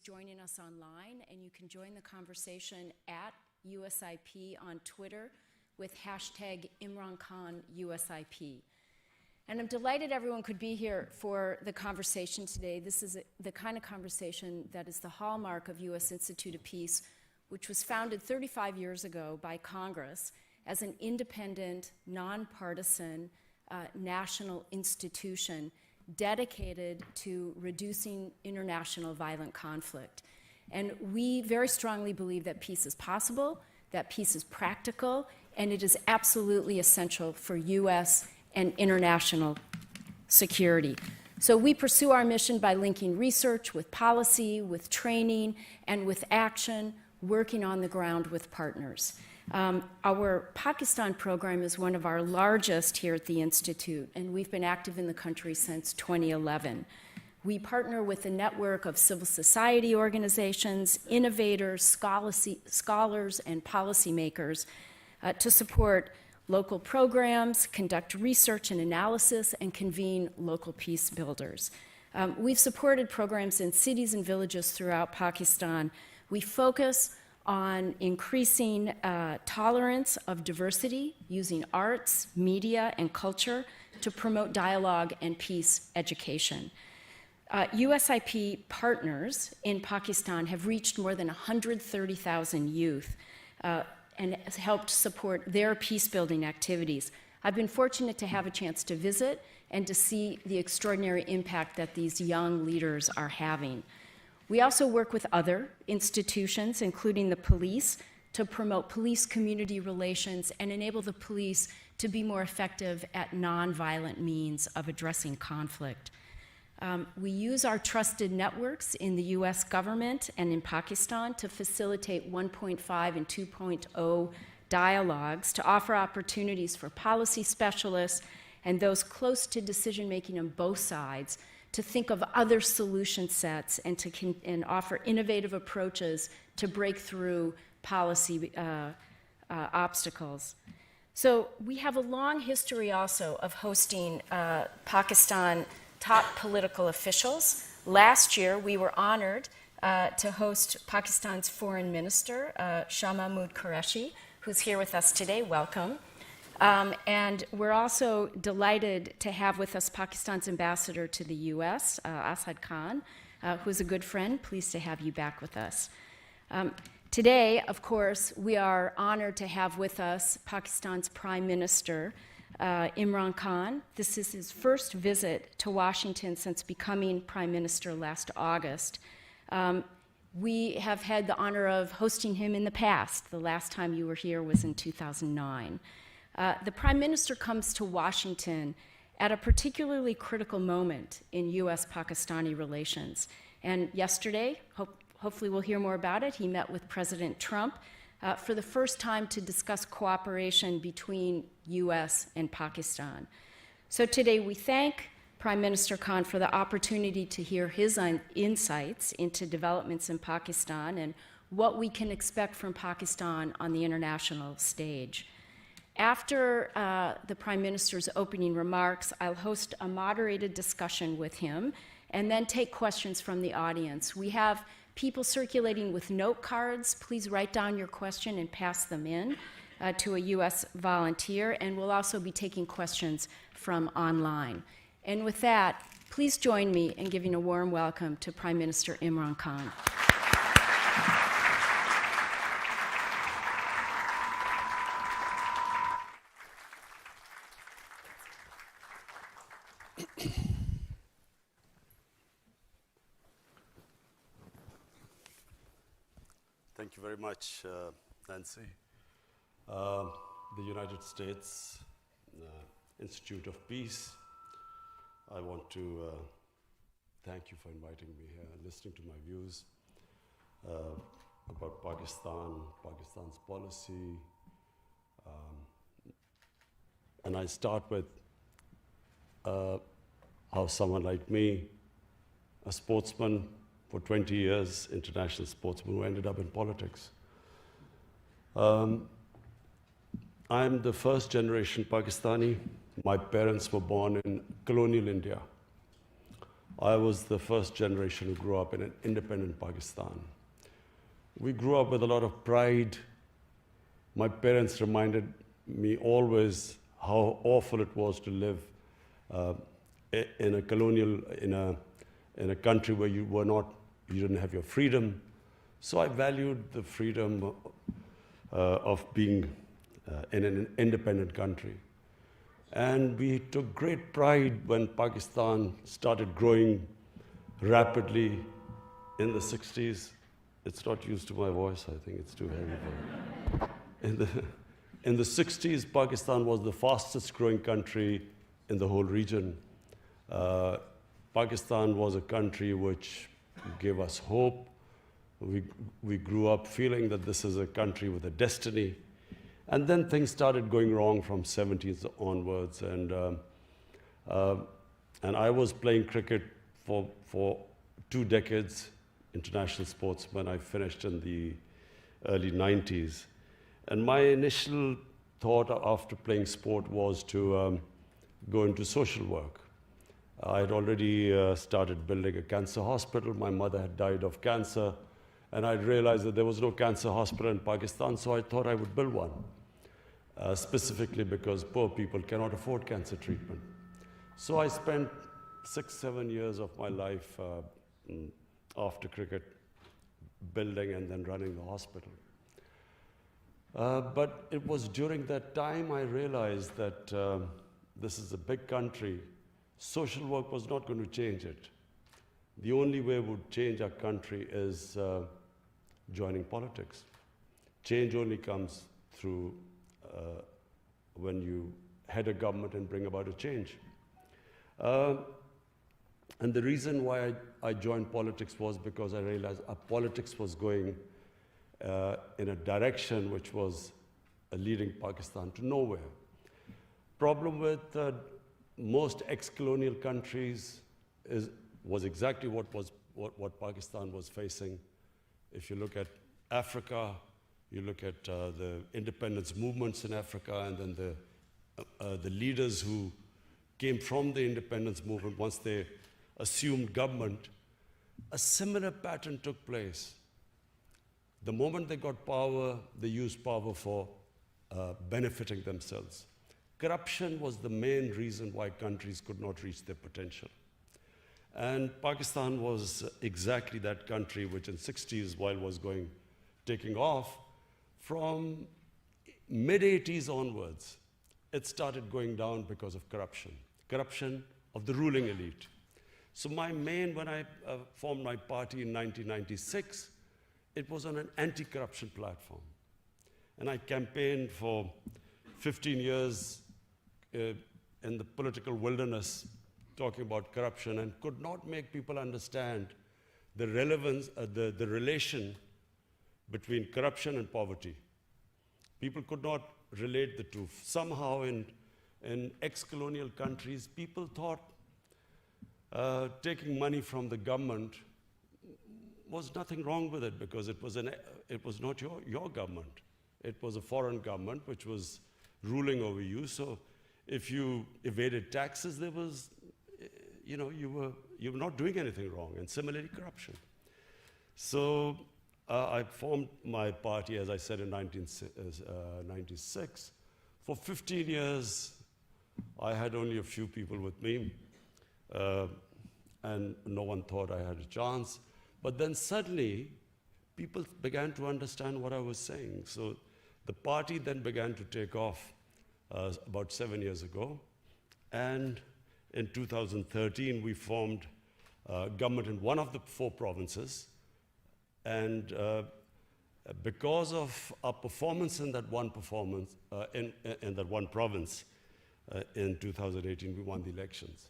joining us online, and you can join the conversation at USIP on Twitter with hashtag Imran Khan USIP. And I'm delighted everyone could be here for the conversation today. This is the kind of conversation that is the hallmark of U.S. Institute of Peace, which was founded 35 years ago by Congress as an independent, nonpartisan, national institution dedicated to reducing international violent conflict. And we very strongly believe that peace is possible, that peace is practical, and it is absolutely essential for U.S. and international security. So we pursue our mission by linking research with policy, with training, and with action, working on the ground with partners. Our Pakistan program is one of our largest here at the Institute, and we've been active in the country since 2011. We partner with a network of civil society organizations, innovators, scholars, and policymakers to support local programs, conduct research and analysis, and convene local peace builders. We've supported programs in cities and villages throughout Pakistan. We focus on increasing tolerance of diversity using arts, media, and culture to promote dialogue and peace education. USIP partners in Pakistan have reached more than 130,000 youth and has helped support their peace-building activities. I've been fortunate to have a chance to visit and to see the extraordinary impact that these young leaders are having. We also work with other institutions, including the police, to promote police-community relations and enable the police to be more effective at nonviolent means of addressing conflict. We use our trusted networks in the US government and in Pakistan to facilitate 1.5 and 2.0 dialogues to offer opportunities for policy specialists and those close to decision-making on both sides to think of other solution sets and offer innovative approaches to break through policy obstacles. So we have a long history also of hosting Pakistan top political officials. Last year, we were honored to host Pakistan's Foreign Minister, Shah Mahmood Qureshi, who's here with us today. Welcome. And we're also delighted to have with us Pakistan's ambassador to the U.S., Asad Khan, who's a good friend. Pleased to have you back with us. Today, of course, we are honored to have with us Pakistan's Prime Minister, Imran Khan. This is his first visit to Washington since becoming Prime Minister last August. We have had the honor of hosting him in the past. The last time you were here was in 2009. The Prime Minister comes to Washington at a particularly critical moment in U.S.-Pakistani relations. And yesterday, hopefully we'll hear more about it, he met with President Trump for the first time to discuss cooperation between U.S. and Pakistan. So today we thank Prime Minister Khan for the opportunity to hear his insights into developments in Pakistan and what we can expect from Pakistan on the international stage. After the Prime Minister's opening remarks, I'll host a moderated discussion with him and then take questions from the audience. We have people circulating with note cards. Please write down your question and pass them in to a U.S. volunteer, and we'll also be taking questions from online. And with that, please join me in giving a warm welcome to Prime Minister Imran Khan. Thank you very much, Nancy. The United States Institute of Peace, I want to thank you for inviting me here and listening to my views about Pakistan's policy. And I start with how someone like me, a sportsman for 20 years, international sportsman who ended up in politics. I'm the first generation Pakistani. My parents were born in colonial India. I was the first generation who grew up in an independent Pakistan. We grew up with a lot of pride. My parents reminded me always how awful it was to live in a colonial, in a country where you didn't have your freedom. So I valued the freedom of being in an independent country. And we took great pride when Pakistan started growing rapidly in the 60s. It's not used to my voice, I think it's too heavy for it. In the 60s, Pakistan was the fastest growing country in the whole region. Pakistan was a country which gave us hope. We grew up feeling that this is a country with a destiny. And then things started going wrong from 70s onwards. And I was playing cricket for 2 decades, international sports, when I finished in the early 90s. And my initial thought after playing sport was to go into social work. I had already started building a cancer hospital. My mother had died of cancer. And I realized that there was no cancer hospital in Pakistan, so I thought I would build one. Specifically because poor people cannot afford cancer treatment. So I spent 6-7 years of my life after cricket building and then running the hospital. But it was during that time I realized that this is a big country. Social work was not going to change it. The only way it would change our country is joining politics. Change only comes through when you head a government and bring about a change. And the reason why I joined politics was because I realized our politics was going in a direction which was leading Pakistan to nowhere. Problem with most ex-colonial countries was exactly what Pakistan was facing. If you look at Africa, you look at the independence movements in Africa, and then the leaders who came from the independence movement, once they assumed government, a similar pattern took place. The moment they got power, they used power for benefiting themselves. Corruption was the main reason why countries could not reach their potential. And Pakistan was exactly that country which in 60s, while was taking off, from mid-80s onwards, it started going down because of corruption of the ruling elite. So when I formed my party in 1996, it was on an anti-corruption platform. And I campaigned for 15 years in the political wilderness, talking about corruption, and could not make people understand the relevance, the relation between corruption and poverty. People could not relate the two. Somehow in ex-colonial countries, people thought taking money from the government was nothing wrong with it, because it was not your government. It was a foreign government which was ruling over you. So if you evaded taxes, there was, you were not doing anything wrong. And similarly, corruption. So I formed my party, as I said, in 1996. For 15 years, I had only a few people with me, and no one thought I had a chance. But then suddenly, people began to understand what I was saying. So the party then began to take off about 7 years ago. And in 2013, we formed government in one of the 4 provinces. And because of our performance in that one in that one province, in 2018, we won the elections.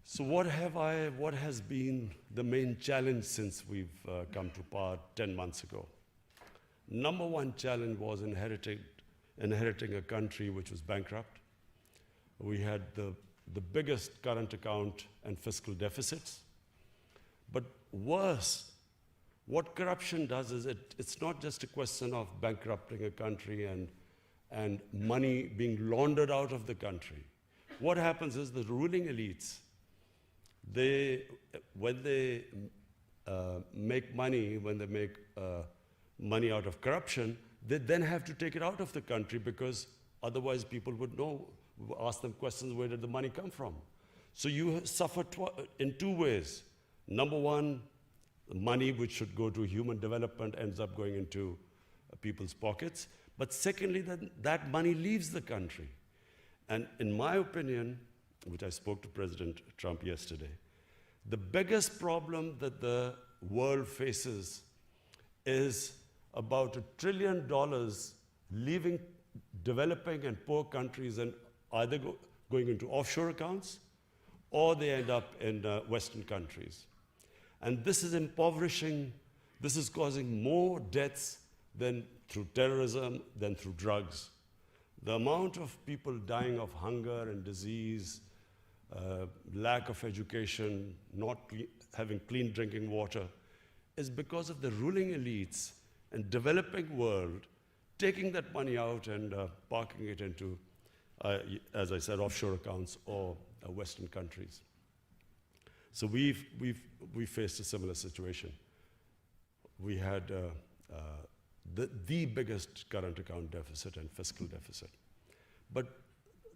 So what has been the main challenge since we've come to power 10 months ago? Number one challenge was inheriting a country which was bankrupt. We had the biggest current account and fiscal deficits. But worse, what corruption does is it's not just a question of bankrupting a country and money being laundered out of the country. What happens is the ruling elites, when they make money, when they make money out of corruption, they then have to take it out of the country because otherwise people would know, ask them questions, where did the money come from? So you suffer in two ways. Number one, money which should go to human development ends up going into people's pockets. But secondly, that money leaves the country. And in my opinion, which I spoke to President Trump yesterday, the biggest problem that the world faces is about $1 trillion leaving developing and poor countries and either going into offshore accounts or they end up in Western countries. And this is impoverishing, this is causing more deaths than through terrorism, than through drugs. The amount of people dying of hunger and disease, lack of education, not having clean drinking water, is because of the ruling elites and developing world taking that money out and parking it into, as I said, offshore accounts or Western countries. So we faced a similar situation. We had the biggest current account deficit and fiscal deficit. But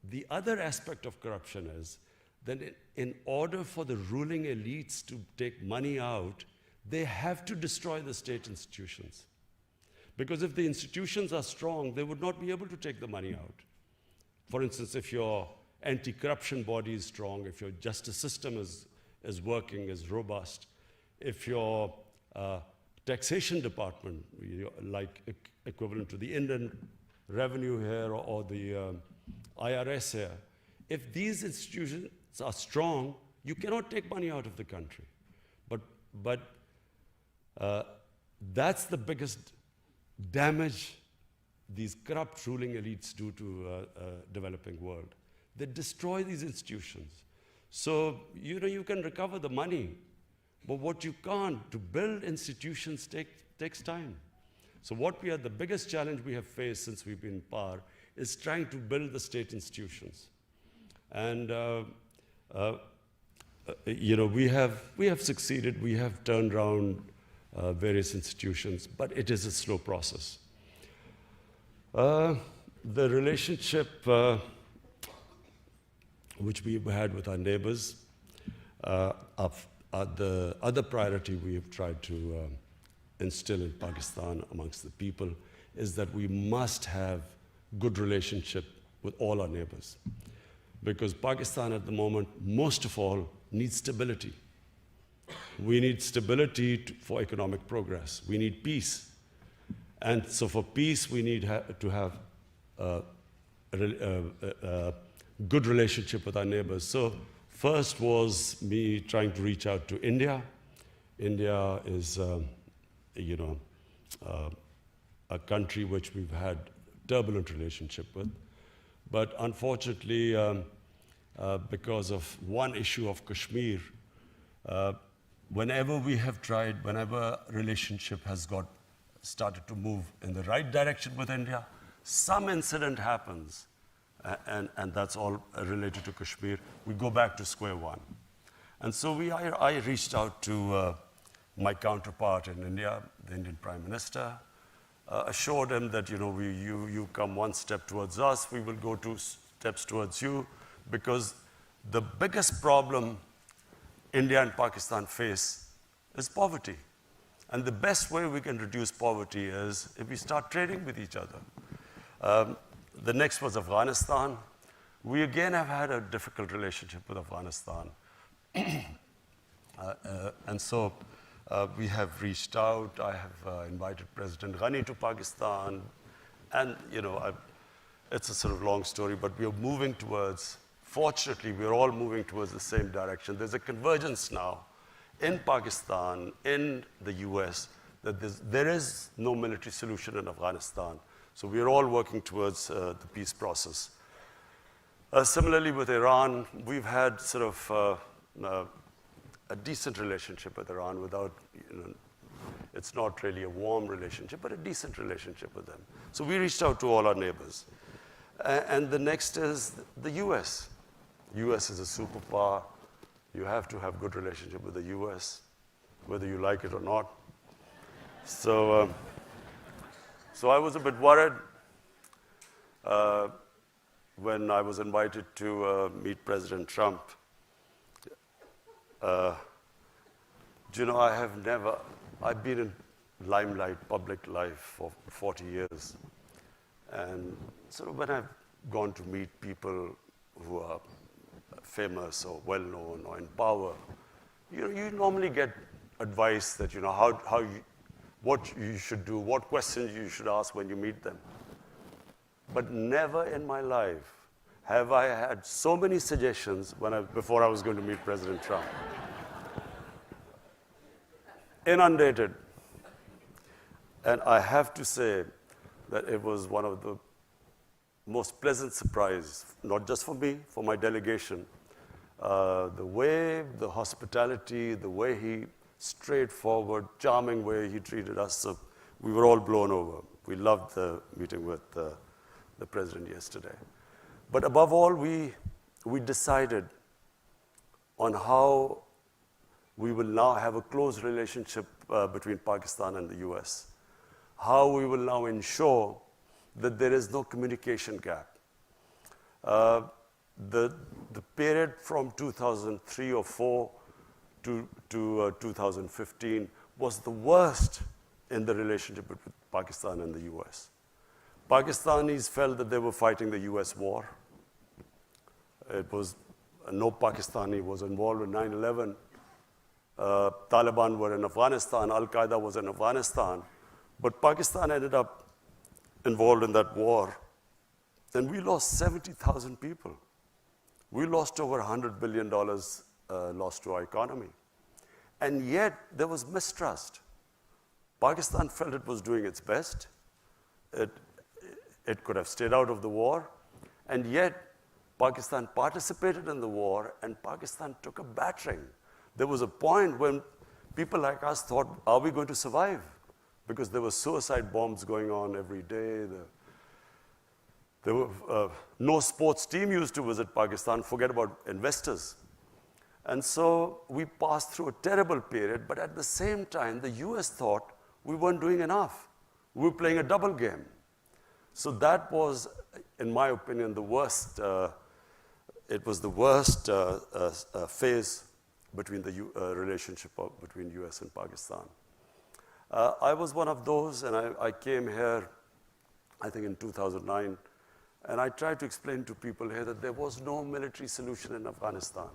the other aspect of corruption is that in order for the ruling elites to take money out, they have to destroy the state institutions. Because if the institutions are strong, they would not be able to take the money out. For instance, if your anti-corruption body is strong, if your justice system is working, is robust, if your taxation department, like equivalent to the Indian revenue here or the IRS here, if these institutions are strong, you cannot take money out of the country. But that's the biggest damage these corrupt ruling elites do to a developing world. They destroy these institutions. So, you can recover the money, but what you can't, to build institutions takes time. So the biggest challenge we have faced since we've been in power is trying to build the state institutions. And we have succeeded, we have turned around various institutions, but it is a slow process. The relationship which we've had with our neighbors, the other priority we have tried to instill in Pakistan amongst the people is that we must have good relationship with all our neighbors. Because Pakistan at the moment, most of all, needs stability. We need stability for economic progress. We need peace. And so for peace, we need to have a good relationship with our neighbors. So first was me trying to reach out to India. India is, a country which we've had turbulent relationship with. But unfortunately, because of one issue of Kashmir, whenever we have tried, whenever relationship has started to move in the right direction with India, some incident happens, and that's all related to Kashmir, we go back to square one. And so I reached out to my counterpart in India, the Indian Prime Minister, assured him that, you come one step towards us, we will go 2 steps towards you, because the biggest problem India and Pakistan face is poverty. And the best way we can reduce poverty is if we start trading with each other. The next was Afghanistan. We again have had a difficult relationship with Afghanistan. And so we have reached out. I have invited President Ghani to Pakistan. And, it's a sort of long story, but we are moving towards, fortunately, we're all moving towards the same direction. There's a convergence now in Pakistan, in the US, that there is no military solution in Afghanistan. So we're all working towards the peace process. Similarly with Iran, we've had sort of a decent relationship with Iran without, it's not really a warm relationship, but a decent relationship with them. So we reached out to all our neighbors. And the next is the US. US is a superpower. you have to have good relationship with the US, whether you like it or not. So I was a bit worried when I was invited to meet President Trump. I've been in limelight, public life for 40 years. And sort of when I've gone to meet people who are famous or well-known or in power, you normally get advice that, what you should do, what questions you should ask when you meet them. But never in my life have I had so many suggestions before I was going to meet President Trump. Inundated. And I have to say that it was one of the most pleasant surprise, not just for me, for my delegation. The way, the hospitality, the way he, straightforward, charming way he treated us, so we were all blown over. We loved the meeting with the president yesterday. But above all, we decided on how we will now have a close relationship between Pakistan and the US. How we will now ensure that there is no communication gap. The period from 2003 or 4 to 2015 was the worst in the relationship between Pakistan and the US. Pakistanis felt that they were fighting the US war. No Pakistani was involved in 9/11. Taliban were in Afghanistan, Al-Qaeda was in Afghanistan, but Pakistan ended up involved in that war, and we lost 70,000 people. We lost over $100 billion lost to our economy. And yet, there was mistrust. Pakistan felt it was doing its best. It could have stayed out of the war, and yet, Pakistan participated in the war, and Pakistan took a battering. There was a point when people like us thought, are we going to survive? Because there were suicide bombs going on every day. There were no sports team used to visit Pakistan, forget about investors. And so we passed through a terrible period, but at the same time, the US thought we weren't doing enough. We were playing a double game. So that was, in my opinion, the worst. It was the worst phase between the relationship between US and Pakistan. I was one of those, and I came here, I think in 2009, and I tried to explain to people here that there was no military solution in Afghanistan.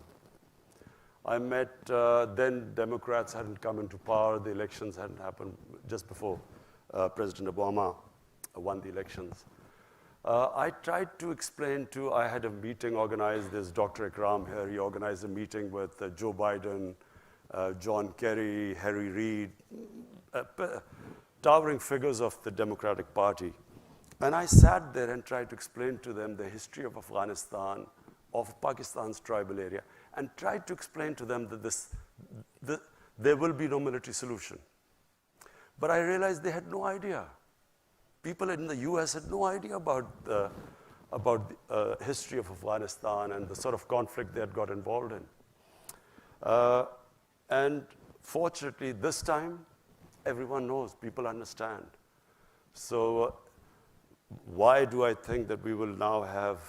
I met, then Democrats hadn't come into power, the elections hadn't happened just before President Obama won the elections. I tried to explain I had a meeting organized, there's Dr. Ikram here, he organized a meeting with Joe Biden, John Kerry, Harry Reid, towering figures of the Democratic Party. And I sat there and tried to explain to them the history of Afghanistan, of Pakistan's tribal area, and tried to explain to them that there will be no military solution. But I realized they had no idea. People in the US had no idea about the history of Afghanistan and the sort of conflict they had got involved in. And fortunately, this time, everyone knows, people understand. So why do I think that we will now have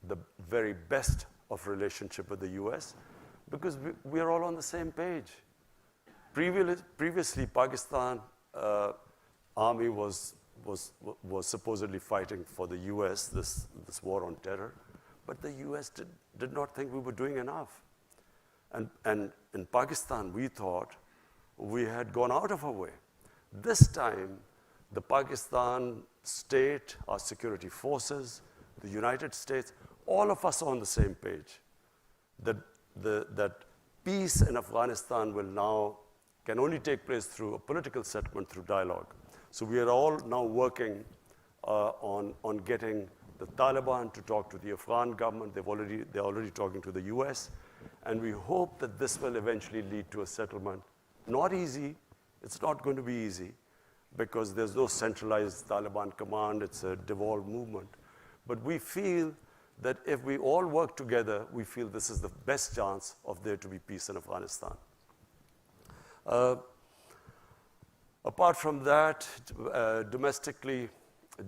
the very best of relationship with the US? Because we are all on the same page. Previously, Pakistan army was supposedly fighting for the US, this war on terror, but the US did not think we were doing enough. And in Pakistan, we thought we had gone out of our way. This time, the Pakistan state, our security forces, the United States, all of us are on the same page. That peace in Afghanistan can only take place through a political settlement, through dialogue. So we are all now working on getting the Taliban to talk to the Afghan government. They're already talking to the US. And we hope that this will eventually lead to a settlement. Not easy. It's not going to be easy because there's no centralized Taliban command. It's a devolved movement. But we feel that if we all work together, we feel this is the best chance of there to be peace in Afghanistan. Apart from that, domestically,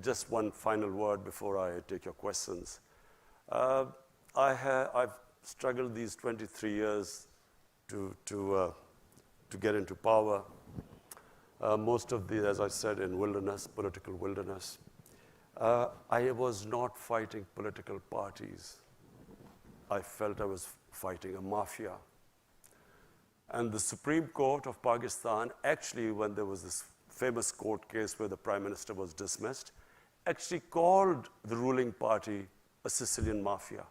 just one final word before I take your questions. I've struggled these 23 years to get into power. Most of the, as I said, in wilderness, political wilderness. I was not fighting political parties. I felt I was fighting a mafia. And the Supreme Court of Pakistan, actually, when there was this famous court case where the Prime Minister was dismissed, actually called the ruling party a Sicilian mafia.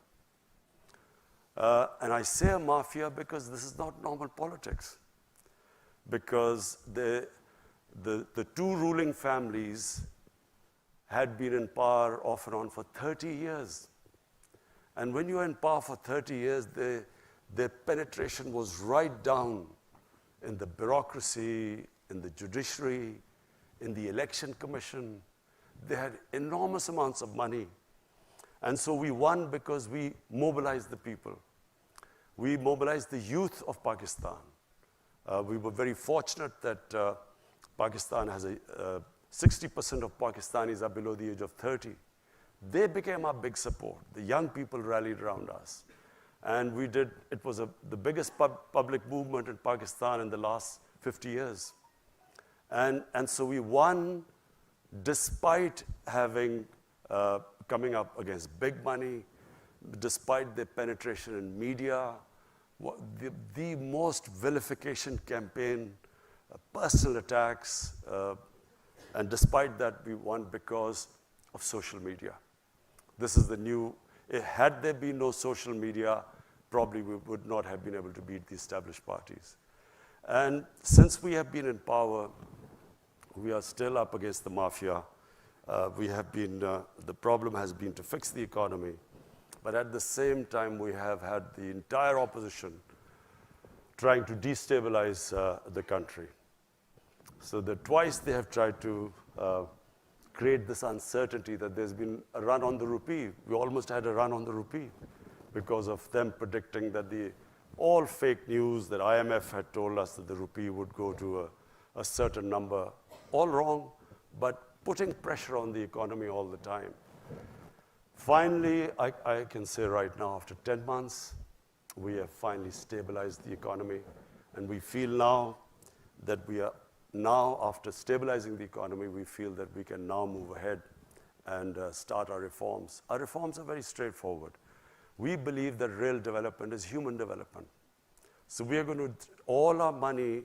And I say a mafia because this is not normal politics. Because the two ruling families had been in power off and on for 30 years. And when you're in power for 30 years, their penetration was right down in the bureaucracy, in the judiciary, in the election commission. They had enormous amounts of money. And so we won because we mobilized the people. We mobilized the youth of Pakistan. We were very fortunate that Pakistan has 60% of Pakistanis are below the age of 30. They became our big support. The young people rallied around us. And we did, it was the biggest public movement in Pakistan in the last 50 years. And so we won despite having, coming up against big money, despite the penetration in media, the most vilification campaign, personal attacks, and despite that, we won because of social media. This is the new, had there been no social media, probably we would not have been able to beat the established parties. And since we have been in power, we are still up against the mafia. We have been, the problem has been to fix the economy, but at the same time, we have had the entire opposition trying to destabilize the country. So that twice they have tried to create this uncertainty that there's been a run on the rupee. We almost had a run on the rupee because of them predicting that all fake news that IMF had told us that the rupee would go to a certain number, all wrong, but putting pressure on the economy all the time. Finally, I can say right now, after 10 months, we have finally stabilized the economy, and we feel now that we are now, after stabilizing the economy, we feel that we can now move ahead and start our reforms. Our reforms are very straightforward. We believe that real development is human development. So we are going to, all our money,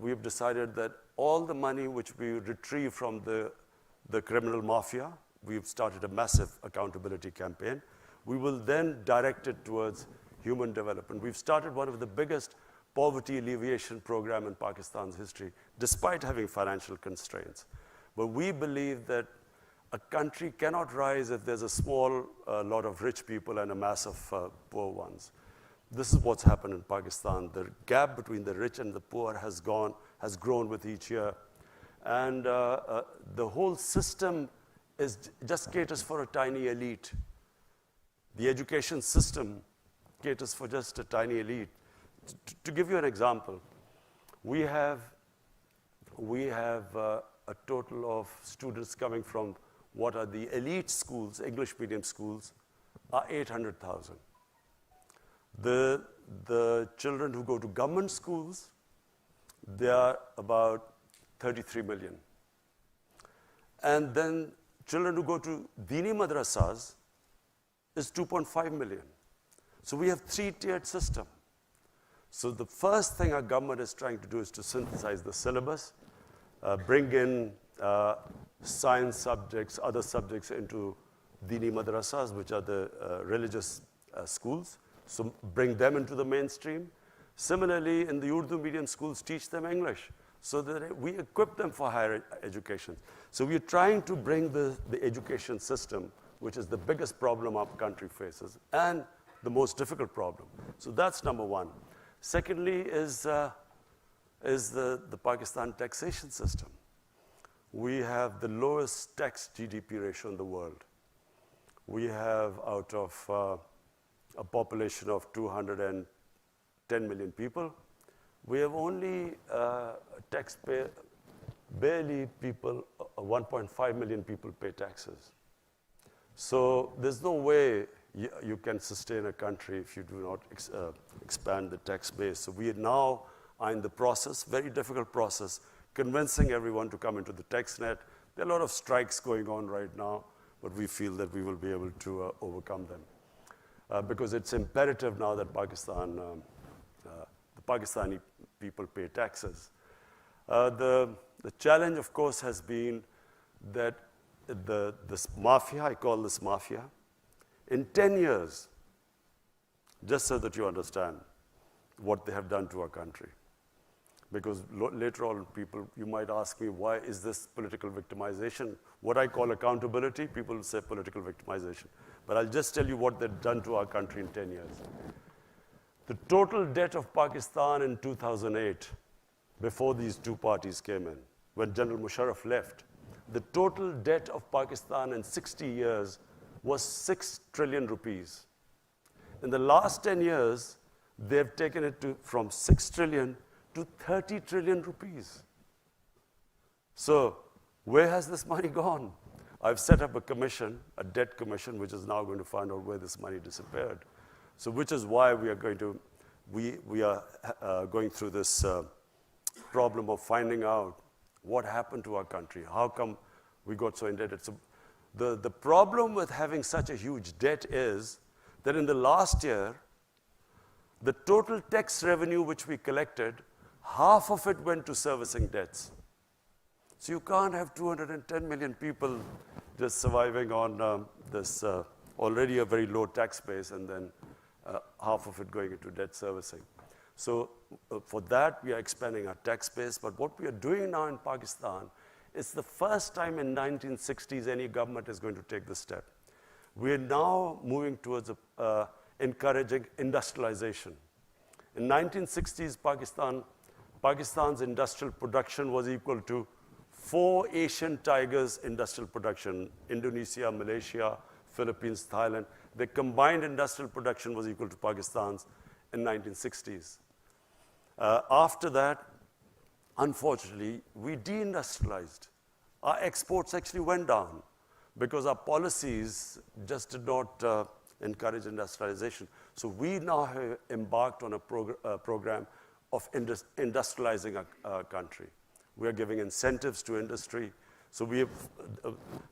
we've decided that all the money which we retrieve from the criminal mafia, we've started a massive accountability campaign. We will then direct it towards human development. We've started one of the biggest poverty alleviation program in Pakistan's history, despite having financial constraints. But we believe that a country cannot rise if there's a small lot of rich people and a mass of poor ones. This is what's happened in Pakistan. The gap between the rich and the poor has grown with each year. And the whole system just caters for a tiny elite. The education system caters for just a tiny elite. To give you an example, we have a total of students coming from what are the elite schools, English medium schools, are 800,000. The children who go to government schools, they are about 33 million. And then children who go to Dini madrasas is 2.5 million. So we have three-tiered system. So the first thing our government is trying to do is to synthesize the syllabus, bring in science subjects, other subjects into Dini madrasas, which are the religious schools. So bring them into the mainstream. Similarly, in the Urdu medium schools, teach them English so that we equip them for higher education. So we're trying to bring the education system, which is the biggest problem our country faces, and the most difficult problem. So that's number one. Secondly is the Pakistan taxation system. We have the lowest tax GDP ratio in the world. we have out of a population of 210 million people, we have only barely people, 1.5 million people pay taxes. So there's no way you can sustain a country if you do not expand the tax base. So we now are in the process, very difficult process, convincing everyone to come into the tax net. There are a lot of strikes going on right now, but we feel that we will be able to overcome them. Because it's imperative now that the Pakistani people pay taxes. The challenge, of course, has been that this mafia, I call this mafia, in 10 years, just so that you understand what they have done to our country. Because later on, you might ask me, why is this political victimization? What I call accountability, people will say political victimization. But I'll just tell you what they've done to our country in 10 years. The total debt of Pakistan in 2008, before these two parties came in, when General Musharraf left, the total debt of Pakistan in 60 years was 6 trillion rupees. In the last 10 years, they've taken it from 6 trillion to 30 trillion rupees. So where has this money gone? I've set up a commission, a debt commission, which is now going to find out where this money disappeared. So which is why we are going through this problem of finding out what happened to our country. How come we got so indebted? So the problem with having such a huge debt is that in the last year, the total tax revenue which we collected, half of it went to servicing debts. So you can't have 210 million people just surviving on this already a very low tax base and then half of it going into debt servicing. So for that, we are expanding our tax base. But what we are doing now in Pakistan is the first time in 1960s any government is going to take this step. We are now moving towards encouraging industrialization. In 1960s, Pakistan's industrial production was equal to 4 Asian tigers' industrial production: Indonesia, Malaysia, Philippines, Thailand. The combined industrial production was equal to Pakistan's in 1960s. After that, unfortunately, we deindustrialized. Our exports actually went down because our policies just did not encourage industrialization. So we now have embarked on a program of industrializing our country. We are giving incentives to industry. So we have,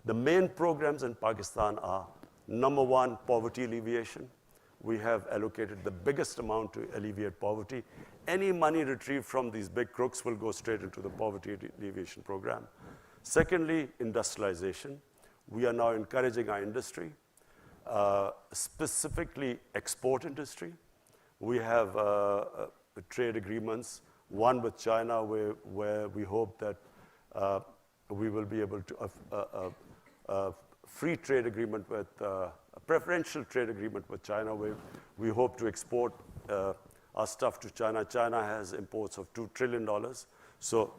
the main programs in Pakistan are, number one, poverty alleviation. We have allocated the biggest amount to alleviate poverty. Any money retrieved from these big crooks will go straight into the poverty alleviation program. Secondly, industrialization. We are now encouraging our industry, specifically export industry. We have trade agreements, one with China where we hope that we will be able to free trade agreement with, a preferential trade agreement with China, where we hope to export our stuff to China. China has imports of $2 trillion. So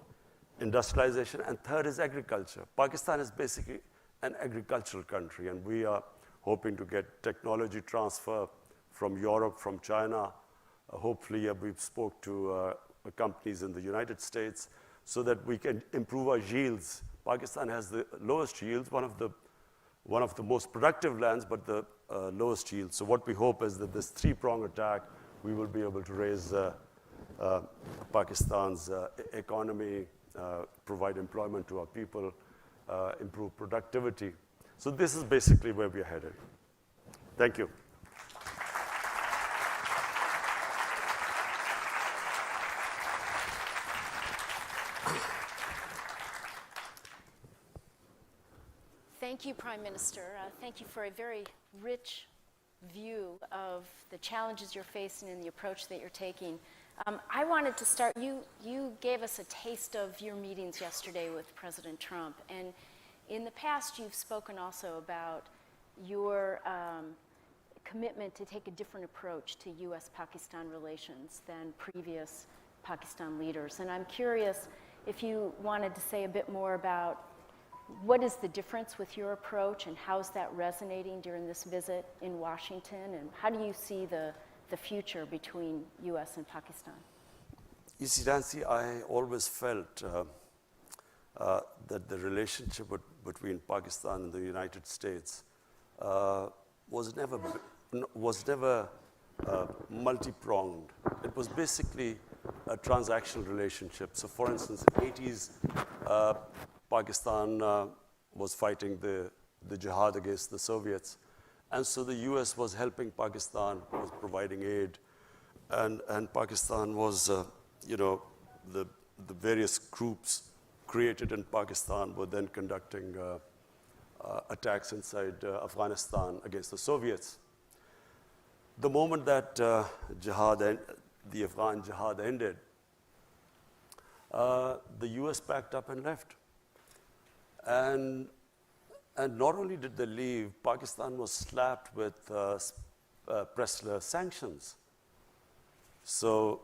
industrialization. And third is agriculture. Pakistan is basically an agricultural country, and we are hoping to get technology transfer from Europe, from China. Hopefully, we've spoke to companies in the United States so that we can improve our yields. Pakistan has the lowest yields, one of the most productive lands, but the lowest yield. So what we hope is that this three-pronged attack, we will be able to raise Pakistan's economy, provide employment to our people, improve productivity. So this is basically where we are headed. Thank you. Thank you, Prime Minister. Thank you for a very rich view of the challenges you're facing and the approach that you're taking. I wanted to start, you gave us a taste of your meetings yesterday with President Trump, and in the past you've spoken also about your commitment to take a different approach to U.S.-Pakistan relations than previous Pakistan leaders. And I'm curious if you wanted to say a bit more about what is the difference with your approach, and how's that resonating during this visit in Washington, and how do you see the future between U.S. and Pakistan? You see, Nancy, I always felt that the relationship between Pakistan and the United States was never multi-pronged. It was basically a transactional relationship. So, for instance, in the 80s, Pakistan was fighting the jihad against the Soviets, and so the U.S. was helping Pakistan, was providing aid, and Pakistan was, the various groups created in Pakistan were then conducting attacks inside Afghanistan against the Soviets. The moment that the Afghan jihad ended, the U.S. packed up and left. And not only did they leave, Pakistan was slapped with Pressler sanctions. So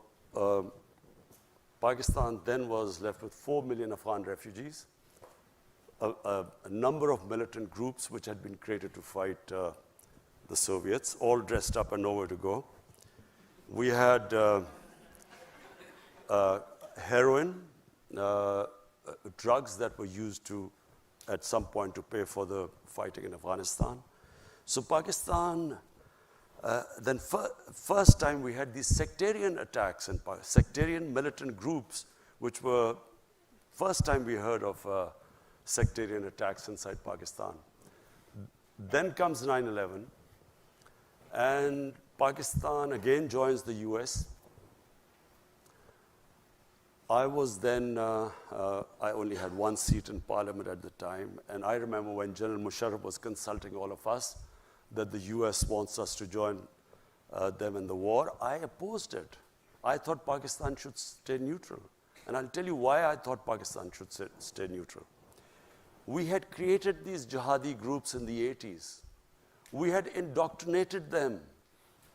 Pakistan then was left with 4 million Afghan refugees, a number of militant groups which had been created to fight the Soviets, all dressed up and nowhere to go. We had heroin, drugs that were used at some point to pay for the fighting in Afghanistan. So Pakistan, then first time we had these sectarian attacks and sectarian militant groups, which were first time we heard of sectarian attacks inside Pakistan. Then comes 9/11, and Pakistan again joins the US. I was then, I only had one seat in parliament at the time, and I remember when General Musharraf was consulting all of us that the US wants us to join them in the war. I opposed it. I thought Pakistan should stay neutral. And I'll tell you why I thought Pakistan should stay neutral. We had created these jihadi groups in the 80s. We had indoctrinated them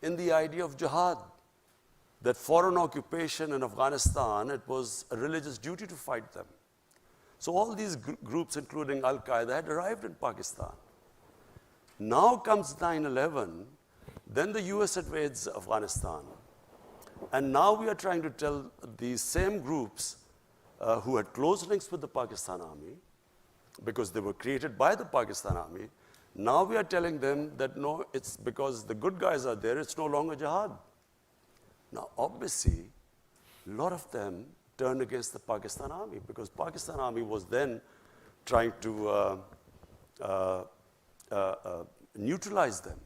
in the idea of jihad, that foreign occupation in Afghanistan, it was a religious duty to fight them. So all these groups, including Al-Qaeda, had arrived in Pakistan. Now comes 9/11, then the US invades Afghanistan. And now we are trying to tell these same groups who had close links with the Pakistan army, because they were created by the Pakistan army, now we are telling them that no, it's because the good guys are there, it's no longer jihad. Now, obviously, a lot of them turned against the Pakistan army, because Pakistan army was then trying to neutralize them.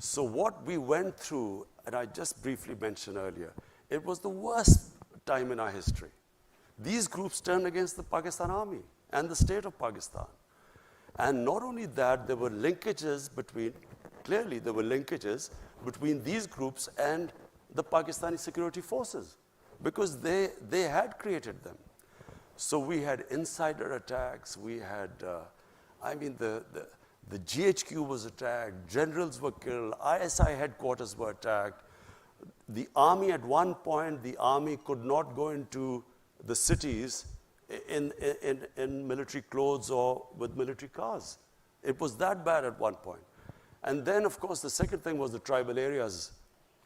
So what we went through, and I just briefly mentioned earlier, it was the worst time in our history. These groups turned against the Pakistan army and the state of Pakistan. And not only that, there were linkages between, clearly there were linkages between these groups and the Pakistani security forces, because they had created them. So we had insider attacks, we had, the GHQ was attacked, generals were killed, ISI headquarters were attacked. The army, at one point, the army could not go into the cities in military clothes or with military cars. It was that bad at one point. And then, of course, the second thing was the tribal areas.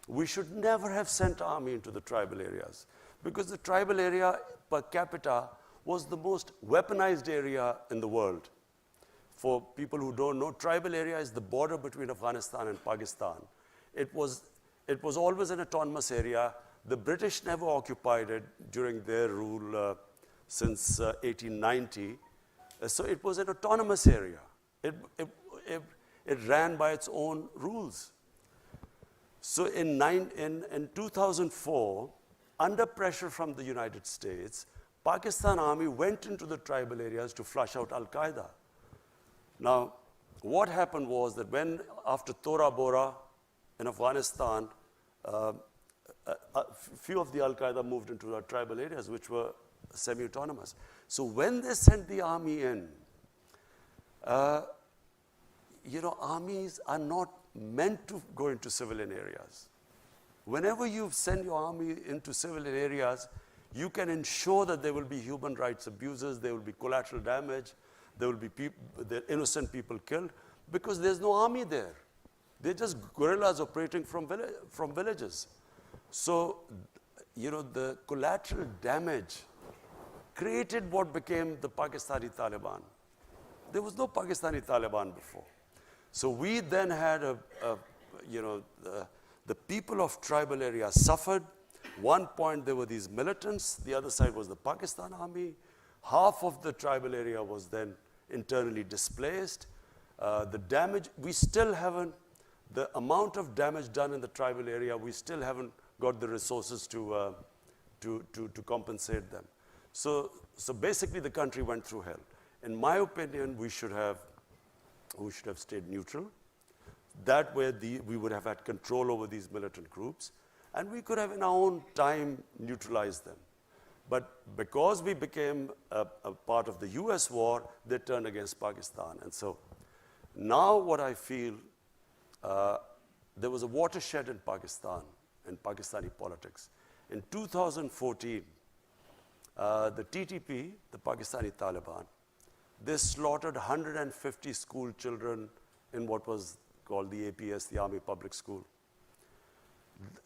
We should never have sent army into the tribal areas, because the tribal area per capita was the most weaponized area in the world. For people who don't know, tribal area is the border between Afghanistan and Pakistan. It was always an autonomous area. The British never occupied it during their rule since 1890. So it was an autonomous area. It ran by its own rules. So in 2004, under pressure from the United States, Pakistan army went into the tribal areas to flush out Al-Qaeda. Now, what happened was that after Tora Bora in Afghanistan, a few of the Al-Qaeda moved into the tribal areas, which were semi-autonomous. So when they sent the army in, armies are not meant to go into civilian areas. Whenever you send your army into civilian areas, you can ensure that there will be human rights abuses, there will be collateral damage, there will be innocent people killed because there's no army there. They're just guerrillas operating from villages. So, the collateral damage created what became the Pakistani Taliban. There was no Pakistani Taliban before. So we then had the people of tribal areas suffered. One point there were these militants, the other side was the Pakistan army. Half of the tribal area was then internally displaced. The damage, we still haven't, the amount of damage done in the tribal area, we still haven't got the resources to compensate them. So basically the country went through hell. In my opinion, we should have stayed neutral. That way we would have had control over these militant groups, and we could have in our own time neutralized them. But because we became a part of the US war, they turned against Pakistan. And so now what I feel, there was a watershed in Pakistan, in Pakistani politics. In 2014, the TTP, the Pakistani Taliban, they slaughtered 150 school children in what was called the APS, the Army Public School.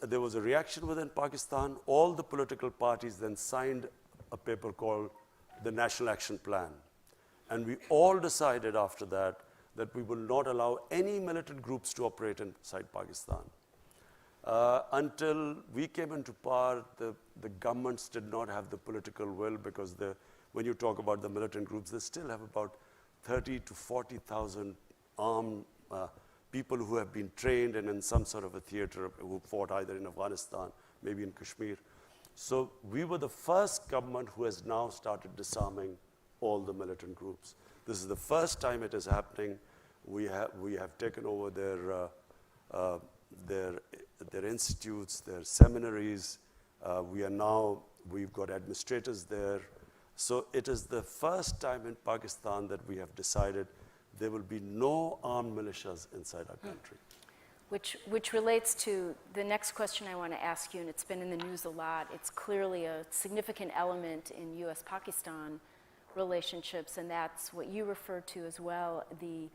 There was a reaction within Pakistan. All the political parties then signed a paper called the National Action Plan. And we all decided after that we will not allow any militant groups to operate inside Pakistan. Until we came into power, the governments did not have the political will, because when you talk about the militant groups, they still have about 30 to 40,000 armed people who have been trained and in some sort of a theater, who fought either in Afghanistan, maybe in Kashmir. So we were the first government who has now started disarming all the militant groups. This is the first time it is happening. We have taken over their institutes, their seminaries. We've got administrators there. So it is the first time in Pakistan that we have decided there will be no armed militias inside our country. Which relates to the next question I want to ask you, and it's been in the news a lot. It's clearly a significant element in US-Pakistan relationships, and that's what you referred to as well, the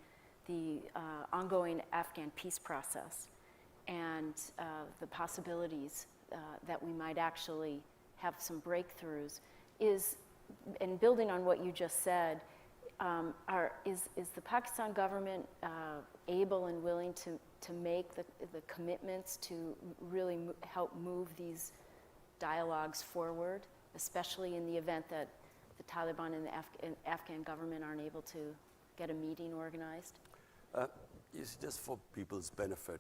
ongoing Afghan peace process and the possibilities that we might actually have some breakthroughs. And building on what you just said, is the Pakistan government able and willing to make the commitments to really help move these dialogues forward, especially in the event that the Taliban and the Afghan government aren't able to get a meeting organized? It's just for people's benefit.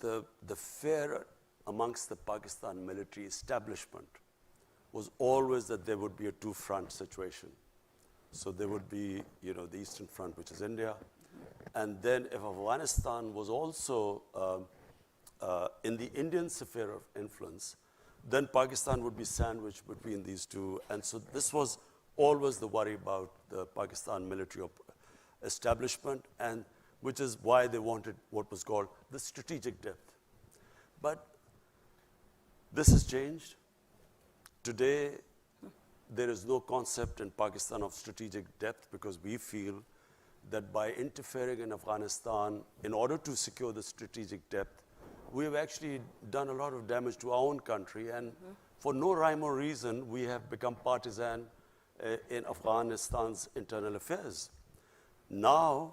The fear amongst the Pakistan military establishment was always that there would be a two-front situation. So there would be, the Eastern Front, which is India, and then if Afghanistan was also in the Indian sphere of influence, then Pakistan would be sandwiched between these two. And so this was always the worry about the Pakistan military establishment, and which is why they wanted what was called the strategic depth. But this has changed. Today, there is no concept in Pakistan of strategic depth, because we feel that by interfering in Afghanistan, in order to secure the strategic depth, we have actually done a lot of damage to our own country, and for no rhyme or reason, we have become partisan in Afghanistan's internal affairs. Now,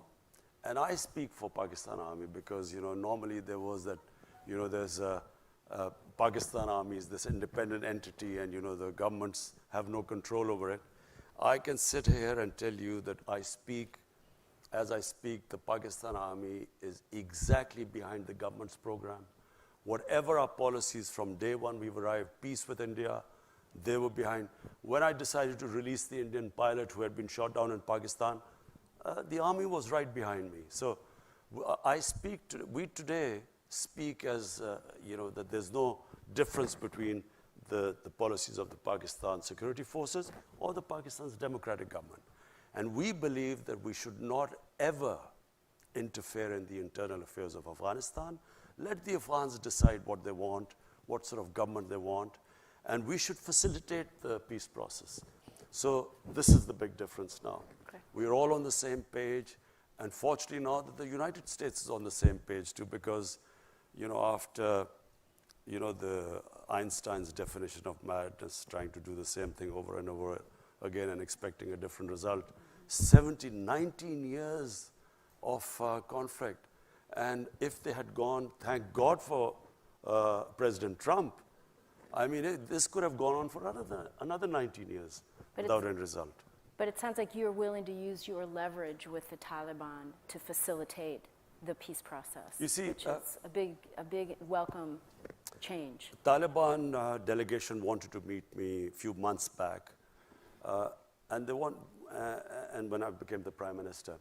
and I speak for Pakistan Army because, normally there was that, there's Pakistan Army is this independent entity, and, the governments have no control over it. I can sit here and tell you that as I speak, the Pakistan Army is exactly behind the government's program. Whatever our policies from day one we've arrived, peace with India, they were behind. When I decided to release the Indian pilot who had been shot down in Pakistan, the army was right behind me. So we today speak as, that there's no difference between the policies of the Pakistan security forces or the Pakistan's democratic government. And we believe that we should not ever interfere in the internal affairs of Afghanistan. Let the Afghans decide what they want, what sort of government they want, and we should facilitate the peace process. So this is the big difference now. Okay. We're all on the same page, and fortunately now that the United States is on the same page too, because, after, the Einstein's definition of madness, trying to do the same thing over and over again and expecting a different result, 19 years of conflict. And if they had gone, thank God for President Trump, I mean, this could have gone on for another 19 years without any result. But it sounds like you're willing to use your leverage with the Taliban to facilitate the peace process, You see, which is a big welcome change. Taliban delegation wanted to meet me a few months back, and and when I became the prime minister.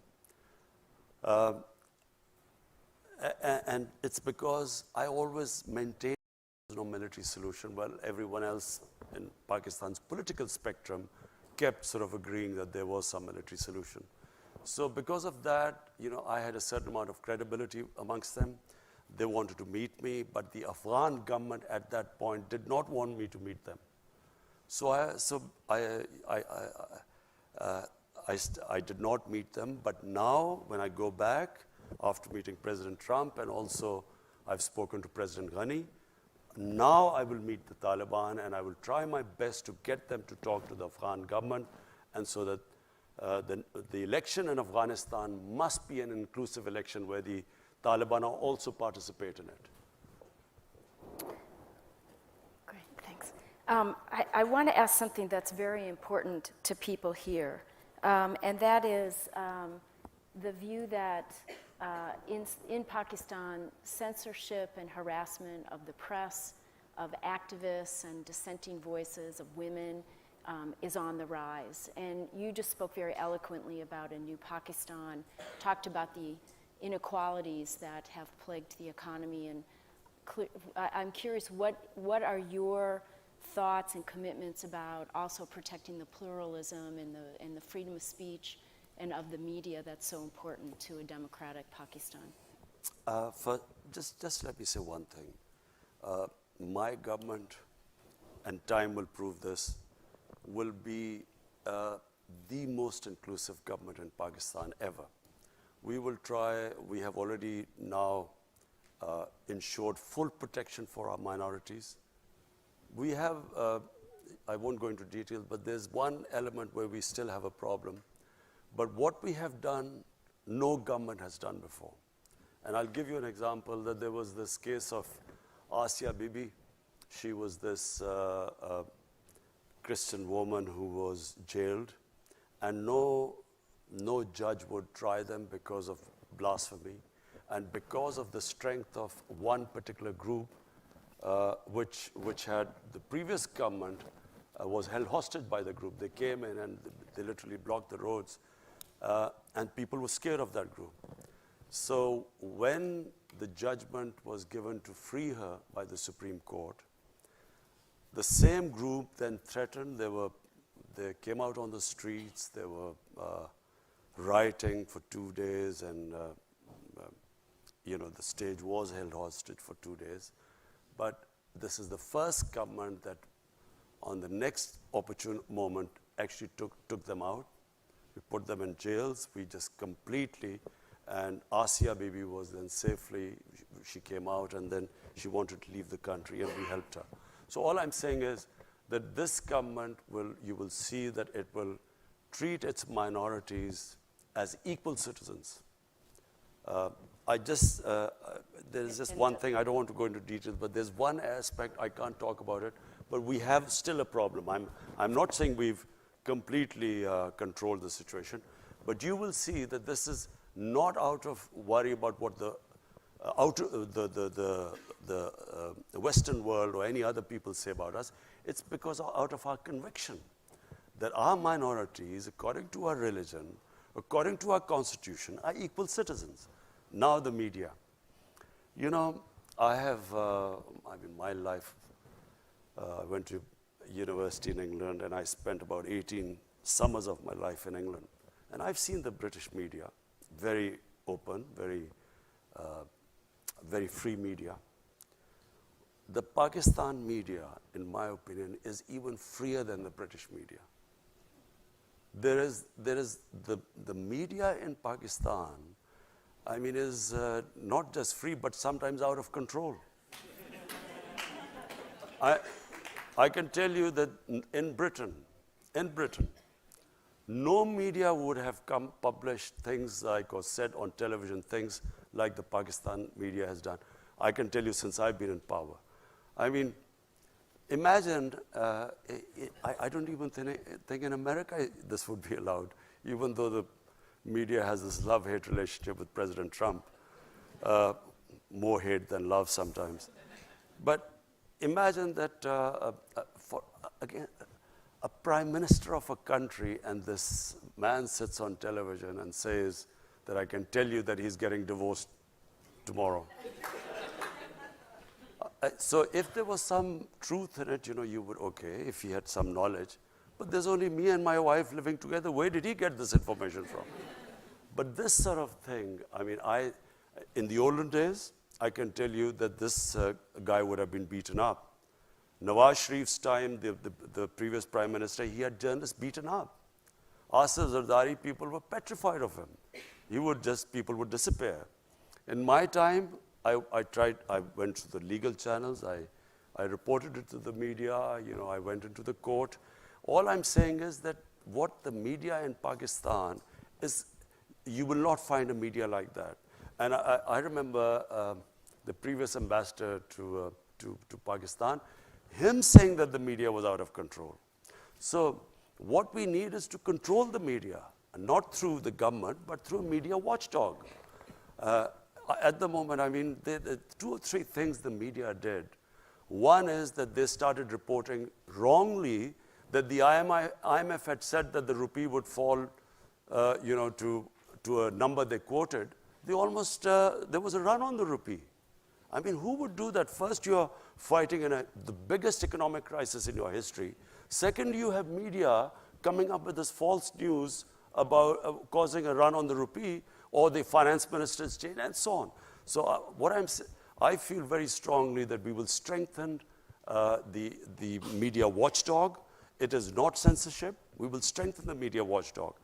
And it's because I always maintained there's no military solution, while everyone else in Pakistan's political spectrum kept sort of agreeing that there was some military solution. So because of that, I had a certain amount of credibility amongst them. They wanted to meet me, but the Afghan government at that point did not want me to meet them. So I did not meet them, but now when I go back, after meeting President Trump, and also I've spoken to President Ghani, now I will meet the Taliban, and I will try my best to get them to talk to the Afghan government, and so that the election in Afghanistan must be an inclusive election where the Taliban also participate in it. Great, thanks. I want to ask something that's very important to people here, and that is the view that in Pakistan, censorship and harassment of the press, of activists and dissenting voices of women is on the rise. And you just spoke very eloquently about a new Pakistan, talked about the inequalities that have plagued the economy. And I'm curious, what are your thoughts and commitments about also protecting the pluralism and the freedom of speech and of the media that's so important to a democratic Pakistan? Just let me say one thing. My government, and time will prove this, will be the most inclusive government in Pakistan ever. We will try, we have already now ensured full protection for our minorities. We have, I won't go into detail, but there's one element where we still have a problem. But what we have done, no government has done before. And I'll give you an example that there was this case of Asia Bibi. She was this Christian woman who was jailed, and no judge would try them because of blasphemy, and because of the strength of one particular group, which had the previous government was held hostage by the group. They came in and they literally blocked the roads. And people were scared of that group. So when the judgment was given to free her by the Supreme Court, the same group then threatened. They came out on the streets. They were rioting for 2 days, and the stage was held hostage for 2 days. But this is the first government that, on the next opportune moment, actually took them out. We put them in jails. We just completely, and Asia Bibi was then safely, she came out, and then she wanted to leave the country, and we helped her. So all I'm saying is that this government you will see that it will treat its minorities as equal citizens. There's just one thing, I don't want to go into details, but there's one aspect, I can't talk about it, but we have still a problem. I'm not saying we've completely controlled the situation, but you will see that this is not out of worry about what the Western world or any other people say about us. It's because out of our conviction that our minorities, according to our religion, according to our constitution, are equal citizens. Now the media. I have, my life, I went to university in England, and I spent about 18 summers of my life in England. And I've seen the British media, very open, very free media. The Pakistan media, in my opinion, is even freer than the British media. there is the media in Pakistan, I mean, is not just free, but sometimes out of control. I can tell you that in Britain, no media would have published things like or said on television things like the Pakistan media has done. I can tell you since I've been in power. I mean, imagine, I don't even think in America this would be allowed, even though the media has this love-hate relationship with President Trump, more hate than love sometimes. But imagine that, again, a prime minister of a country, and this man sits on television and says that I can tell you that he's getting divorced tomorrow. So if there was some truth in it, you would, okay, if he had some knowledge. But there's only me and my wife living together. Where did he get this information from? But this sort of thing, I mean, in the olden days, I can tell you that this guy would have been beaten up. Nawaz Sharif's time, the previous prime minister, he had journalists beaten up. Asif Zardari, people were petrified of him. People would disappear. In my time, I went to the legal channels, I reported it to the media, I went into the court. All I'm saying is that what the media in Pakistan is, you will not find a media like that. And I remember the previous ambassador to Pakistan, him saying that the media was out of control. So what we need is to control the media, and not through the government, but through a media watchdog. At the moment, I mean, the 2 or 3 things the media did. One is that they started reporting wrongly that the IMF had said that the rupee would fall, to a number they quoted. There was a run on the rupee. I mean, who would do that? First, you're fighting in the biggest economic crisis in your history. Second, you have media coming up with this false news about causing a run on the rupee, or the finance minister's change, and so on. So I feel very strongly that we will strengthen the media watchdog. It is not censorship. We will strengthen the media watchdog.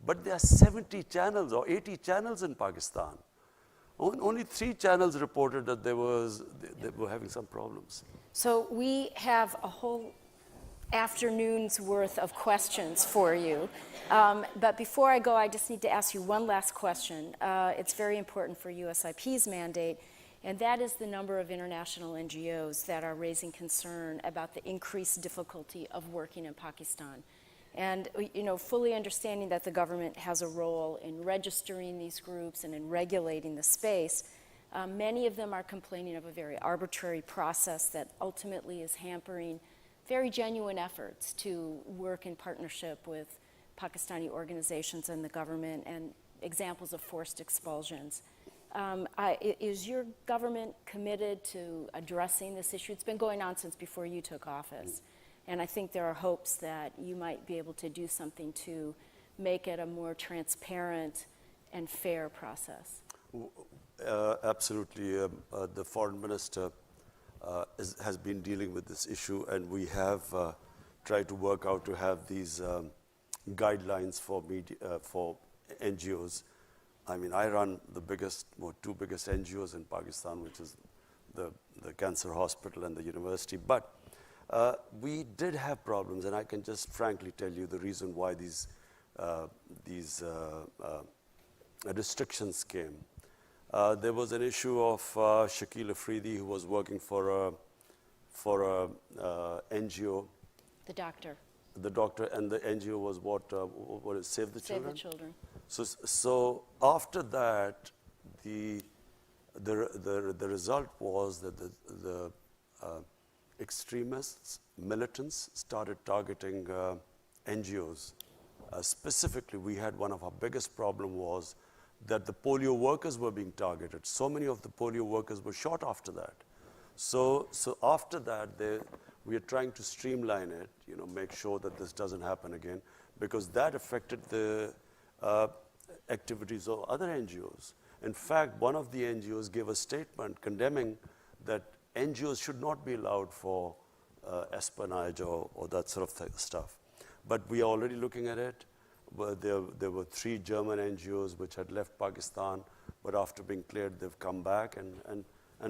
But there are 70 channels or 80 channels in Pakistan. Only 3 channels reported that they were having some problems. So we have a whole afternoon's worth of questions for you. But before I go, I just need to ask you one last question. It's very important for USIP's mandate, and that is the number of international NGOs that are raising concern about the increased difficulty of working in Pakistan. And fully understanding that the government has a role in registering these groups and in regulating the space, many of them are complaining of a very arbitrary process that ultimately is hampering very genuine efforts to work in partnership with Pakistani organizations and the government, and examples of forced expulsions. Is your government committed to addressing this issue? It's been going on since before you took office. And I think there are hopes that you might be able to do something to make it a more transparent and fair process. Absolutely. The foreign minister has been dealing with this issue, and we have tried to work out to have these guidelines for NGOs. I mean, I run the 2 biggest NGOs in Pakistan, which is the Cancer Hospital and the university. But we did have problems, and I can just frankly tell you the reason why these restrictions came. There was an issue of Shakil Afridi, who was working for a NGO. The doctor. The doctor, and the NGO was what is Save the Children? Save the Children. So after that, the result was that the extremists, militants, started targeting NGOs. Specifically, we had one of our biggest problem was that the polio workers were being targeted. So many of the polio workers were shot after that. So after that, we are trying to streamline it, make sure that this doesn't happen again, because that affected the activities of other NGOs. In fact, one of the NGOs gave a statement condemning that NGOs should not be allowed for espionage or that sort of stuff. But we are already looking at it. there were 3 German NGOs which had left Pakistan, but after being cleared, they've come back, and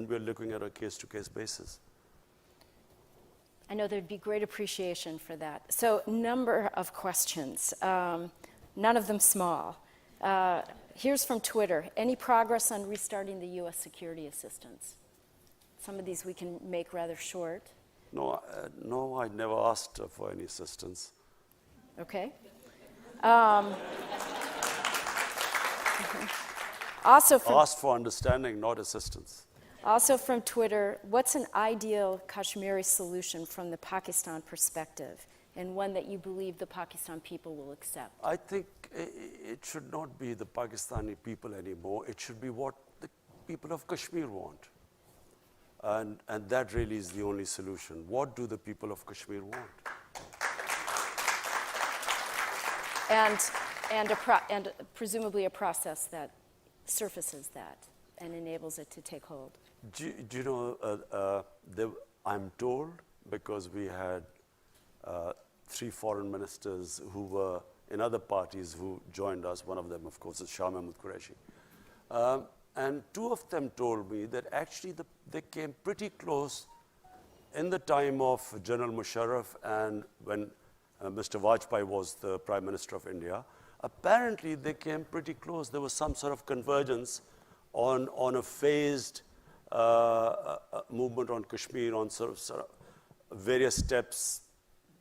we're looking at a case-to-case basis. I know there'd be great appreciation for that. So, number of questions, none of them small. Here's from Twitter. Any progress on restarting the U.S. security assistance? Some of these we can make rather short. No, I never asked for any assistance. Okay. Also from, Asked for understanding, not assistance. also from Twitter, what's an ideal Kashmiri solution from the Pakistan perspective, and one that you believe the Pakistan people will accept? I think it should not be the Pakistani people anymore. It should be what the people of Kashmir want. And that really is the only solution. What do the people of Kashmir want? And presumably a process that surfaces that and enables it to take hold. Do you know, I'm told, because we had 3 foreign ministers who were in other parties who joined us. One of them, of course, is Shah Mahmood Qureshi. And 2 of them told me that actually they came pretty close in the time of General Musharraf and when Mr. Vajpayee was the Prime Minister of India. Apparently, they came pretty close. There was some sort of convergence on a phased movement on Kashmir, on sort of various steps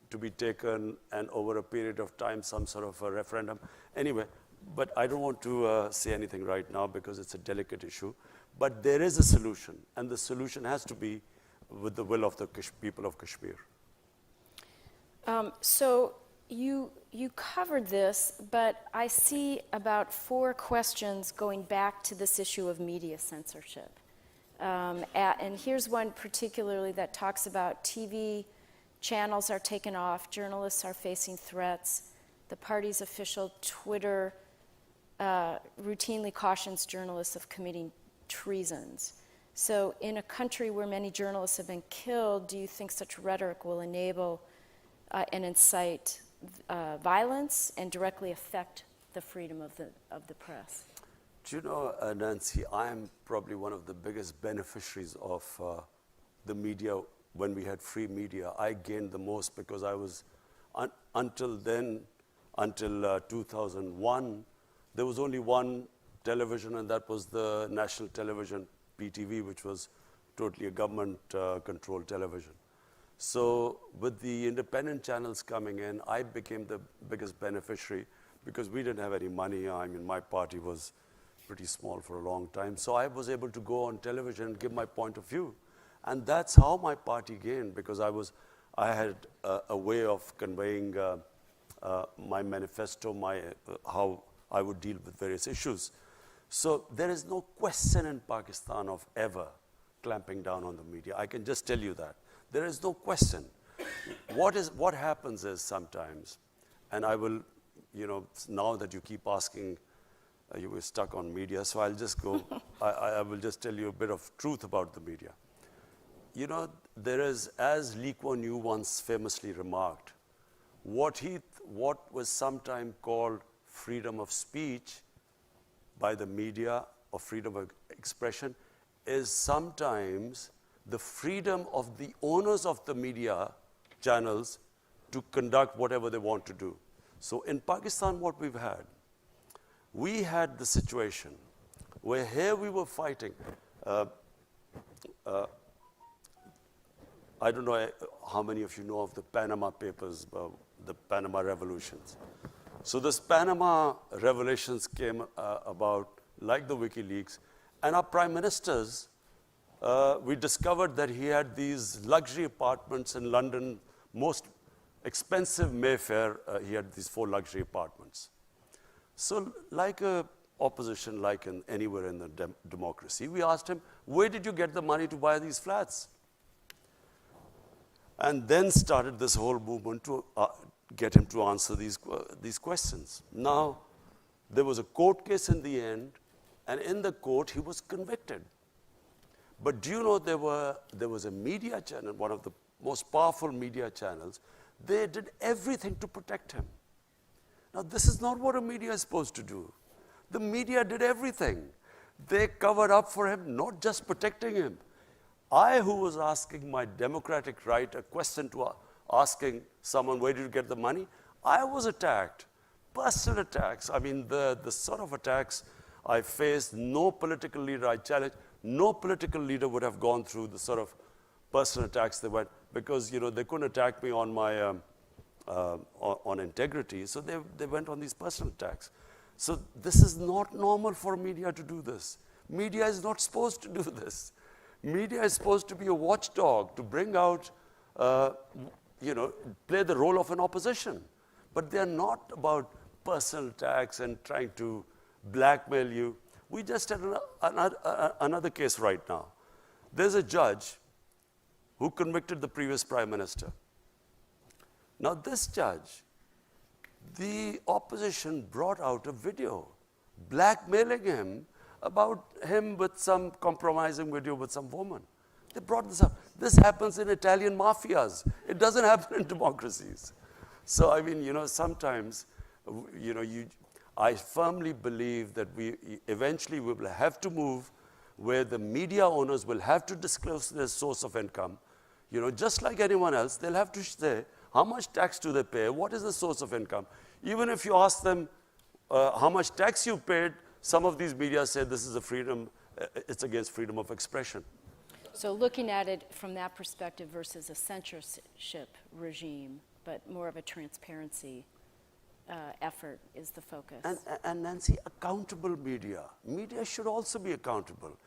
to be taken, and over a period of time, some sort of a referendum. Anyway, but I don't want to say anything right now because it's a delicate issue. But there is a solution, and the solution has to be with the will of the people of Kashmir. So you covered this, but I see about 4 questions going back to this issue of media censorship. And here's one particularly that talks about TV channels are taken off, journalists are facing threats, the party's official Twitter routinely cautions journalists of committing treasons. So in a country where many journalists have been killed, do you think such rhetoric will enable and incite violence and directly affect the freedom of the press? Do you know, Nancy, I am probably one of the biggest beneficiaries of the media. When we had free media, I gained the most because I was, until 2001, there was only one television, and that was the national television, PTV, which was totally a government-controlled television. So with the independent channels coming in, I became the biggest beneficiary because we didn't have any money. I mean, my party was pretty small for a long time. So I was able to go on television and give my point of view. And that's how my party gained, because I had a way of conveying my manifesto, how I would deal with various issues. So there is no question in Pakistan of ever clamping down on the media. I can just tell you that. There is no question. What happens is sometimes, and I will, now that you keep asking, you were stuck on media, so I'll just go, I will just tell you a bit of truth about the media. There is, as Lee Kuan Yew once famously remarked, what was sometimes called freedom of speech by the media or freedom of expression is sometimes the freedom of the owners of the media channels to conduct whatever they want to do. So in Pakistan, what we had the situation where here we were fighting. I don't know how many of you know of the Panama Papers, the Panama Revolutions. So this Panama revelations came about, like the WikiLeaks, and our prime ministers, we discovered that he had these luxury apartments in London, most expensive Mayfair, he had these 4 luxury apartments. So like a opposition, like anywhere in the democracy, we asked him, where did you get the money to buy these flats? And then started this whole movement to get him to answer these questions. Now, there was a court case in the end, and in the court, he was convicted. But do you know there was a media channel, one of the most powerful media channels, they did everything to protect him. Now, this is not what a media is supposed to do. The media did everything. They covered up for him, not just protecting him. I, who was asking my democratic right a question to asking someone, where did you get the money? I was attacked. Personal attacks. I mean, the sort of attacks I faced, no political leader I challenged, no political leader would have gone through the sort of personal attacks they went, because, you know, they couldn't attack me on my, on integrity, so they went on these personal attacks. So this is not normal for media to do this. Media is not supposed to do this. Media is supposed to be a watchdog, to bring out, you know, play the role of an opposition. But they're not about personal attacks and trying to blackmail you. We just had another case right now. There's a judge who convicted the previous prime minister. Now this judge, the opposition brought out a video blackmailing him about him with some compromising video with some woman. They brought this up. This happens in Italian mafias. It doesn't happen in democracies. So, I mean, you know, sometimes, you know, I firmly believe that eventually we will have to move where the media owners will have to disclose their source of income. You know, just like anyone else, they'll have to say, how much tax do they pay? What is the source of income? Even if you ask them how much tax you paid, some of these media say this is a freedom, it's against freedom of expression. So looking at it from that perspective versus a censorship regime, but more of a transparency effort is the focus. And Nancy, accountable media. Media should also be accountable.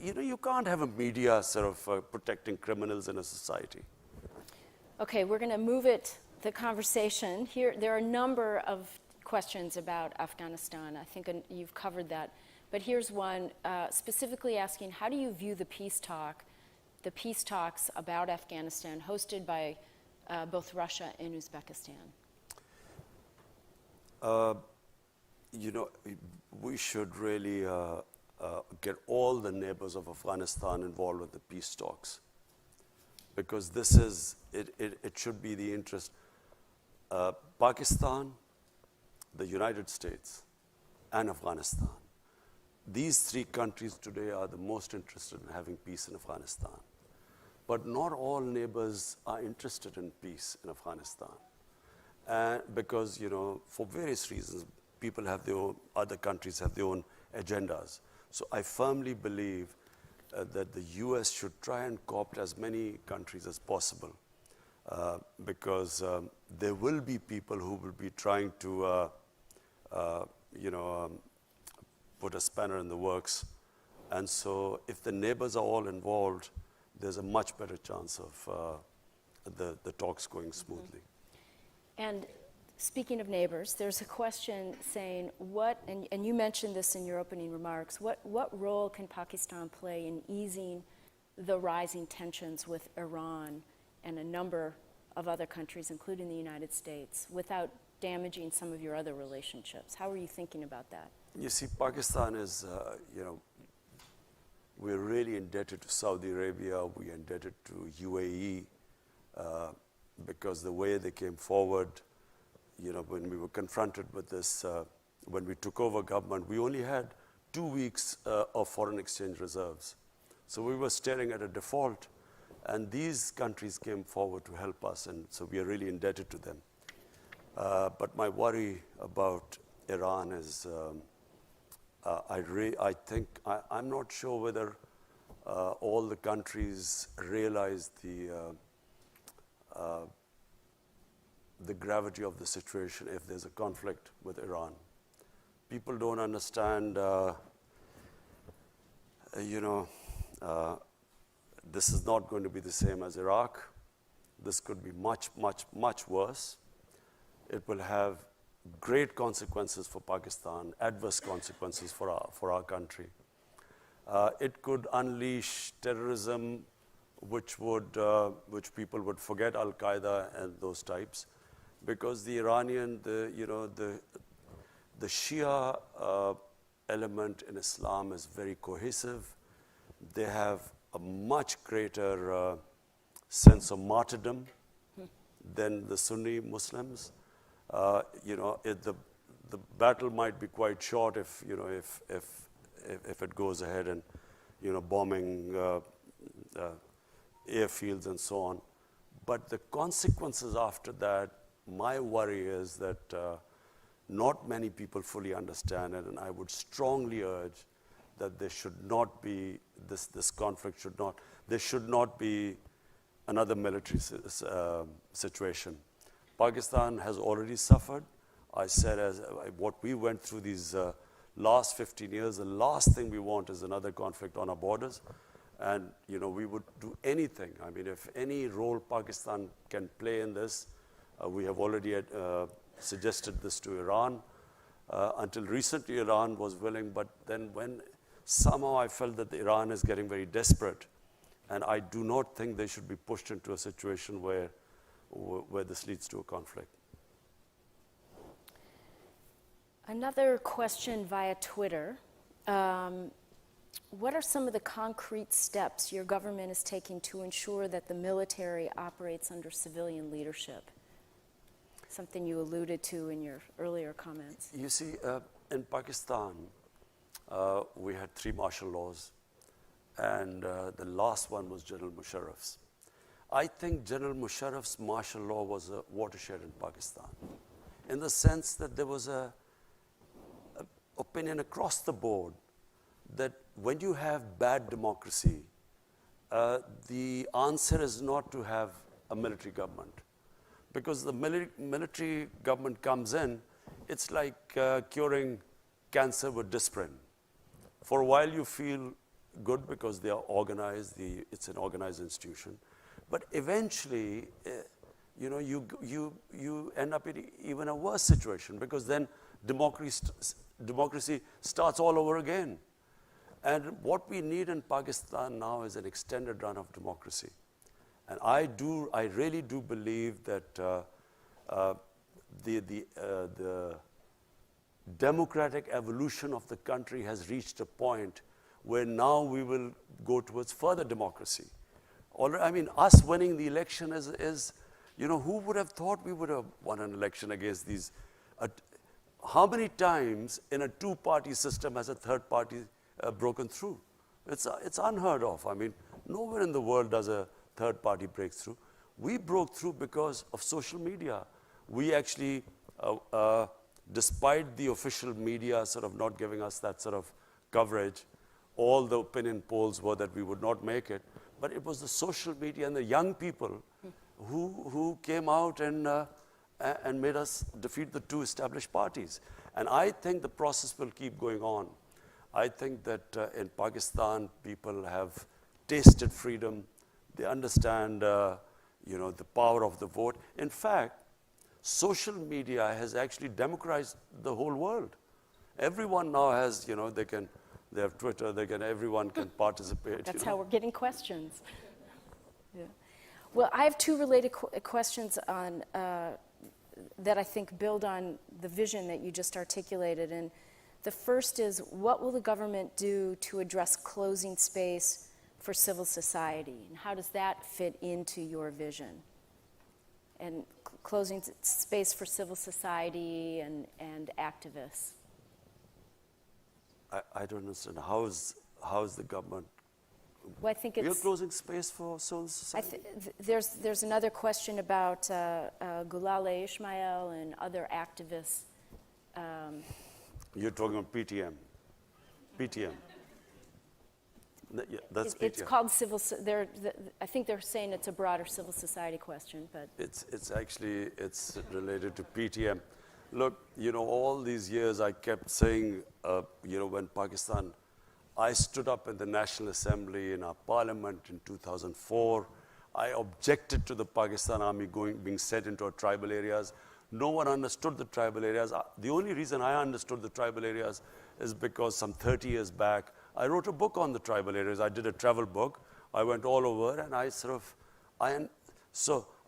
You know, you can't have a media sort of protecting criminals in a society. Okay, we're going to move the conversation. Here, there are a number of questions about Afghanistan. I think you've covered that. But here's one specifically asking, how do you view the peace talks about Afghanistan hosted by both Russia and Uzbekistan? You know, we should really get all the neighbors of Afghanistan involved with the peace talks, because this is, it should be the interest. Pakistan, the United States, and Afghanistan. These three countries today are the most interested in having peace in Afghanistan. But not all neighbors are interested in peace in Afghanistan. Because, you know, for various reasons, people have their own, other countries have their own agendas. So I firmly believe that the US should try and co-opt as many countries as possible, because there will be people who will be trying to, you know, put a spanner in the works. And so if the neighbors are all involved, there's a much better chance of the talks going smoothly. And speaking of neighbors, there's a question saying, and you mentioned this in your opening remarks, what role can Pakistan play in easing the rising tensions with Iran and a number of other countries, including the United States, without damaging some of your other relationships? How are you thinking about that? You see, Pakistan is, you know, we're really indebted to Saudi Arabia, we're indebted to UAE, because the way they came forward, you know, when we were confronted with this, when we took over government, we only had 2 weeks of foreign exchange reserves. So we were staring at a default, and these countries came forward to help us, and so we are really indebted to them. But my worry about Iran is, I'm not sure whether all the countries realize the gravity of the situation if there's a conflict with Iran. People don't understand, you know, this is not going to be the same as Iraq. This could be much, much, much worse. It will have great consequences for Pakistan, adverse consequences for our country. It could unleash terrorism, which people would forget Al-Qaeda and those types, because the Iranian, the Shia element in Islam is very cohesive. They have a much greater sense of martyrdom than the Sunni Muslims. the battle might be quite short if it goes ahead and bombing airfields and so on. But the consequences after that, my worry is that not many people fully understand it, and I would strongly urge that there should not be this conflict there should not be another military situation. Pakistan has already suffered. I said what we went through these last 15 years, the last thing we want is another conflict on our borders. And we would do anything. I mean, if any role Pakistan can play in this, we have already suggested this to Iran. Until recently, Iran was willing, but then when somehow I felt that Iran is getting very desperate, and I do not think they should be pushed into a situation where this leads to a conflict. Another question via Twitter. What are some of the concrete steps your government is taking to ensure that the military operates under civilian leadership? Something you alluded to in your earlier comments. You see, in Pakistan, we had 3 martial laws, and the last one was General Musharraf's. I think General Musharraf's martial law was a watershed in Pakistan, in the sense that there was a opinion across the board that when you have bad democracy, the answer is not to have a military government. Because the military government comes in, it's like curing cancer with disprin. For a while you feel good because they are organized, it's an organized institution. But eventually, you end up in even a worse situation, because then democracy starts all over again. And what we need in Pakistan now is an extended run of democracy. And I really do believe that the democratic evolution of the country has reached a point where now we will go towards further democracy. I mean, us winning the election is who would have thought we would have won an election against these? How many times in a 2-party system has a third party broken through? It's unheard of. I mean, nowhere in the world does a third party break through. We broke through because of social media. We actually, despite the official media sort of not giving us that sort of coverage, all the opinion polls were that we would not make it. But it was the social media and the young people who came out and made us defeat the 2 established parties. And I think the process will keep going on. I think that in Pakistan, people have tasted freedom. They understand, the power of the vote. In fact, social media has actually democratized the whole world. Everyone now has, they have Twitter, everyone can participate. That's how we're getting questions. Yeah. Well, I have 2 related questions on that I think build on the vision that you just articulated. And the first is, what will the government do to address closing space for civil society? And how does that fit into your vision? And closing space for civil society and activists. I don't understand. How is the government? Well, I think it's... You're closing space for civil society? There's another question about Gulale Ismail and other activists. You're talking about PTM. PTM. Yeah, that's PTM. It's called civil. I think they're saying it's a broader civil society question, but it's actually related to PTM. Look, all these years I kept saying, when Pakistan, I stood up in the National Assembly in our parliament in 2004. I objected to the Pakistan army being sent into our tribal areas. No one understood the tribal areas. The only reason I understood the tribal areas is because some 30 years back, I wrote a book on the tribal areas. I did a travel book. I went all over, and I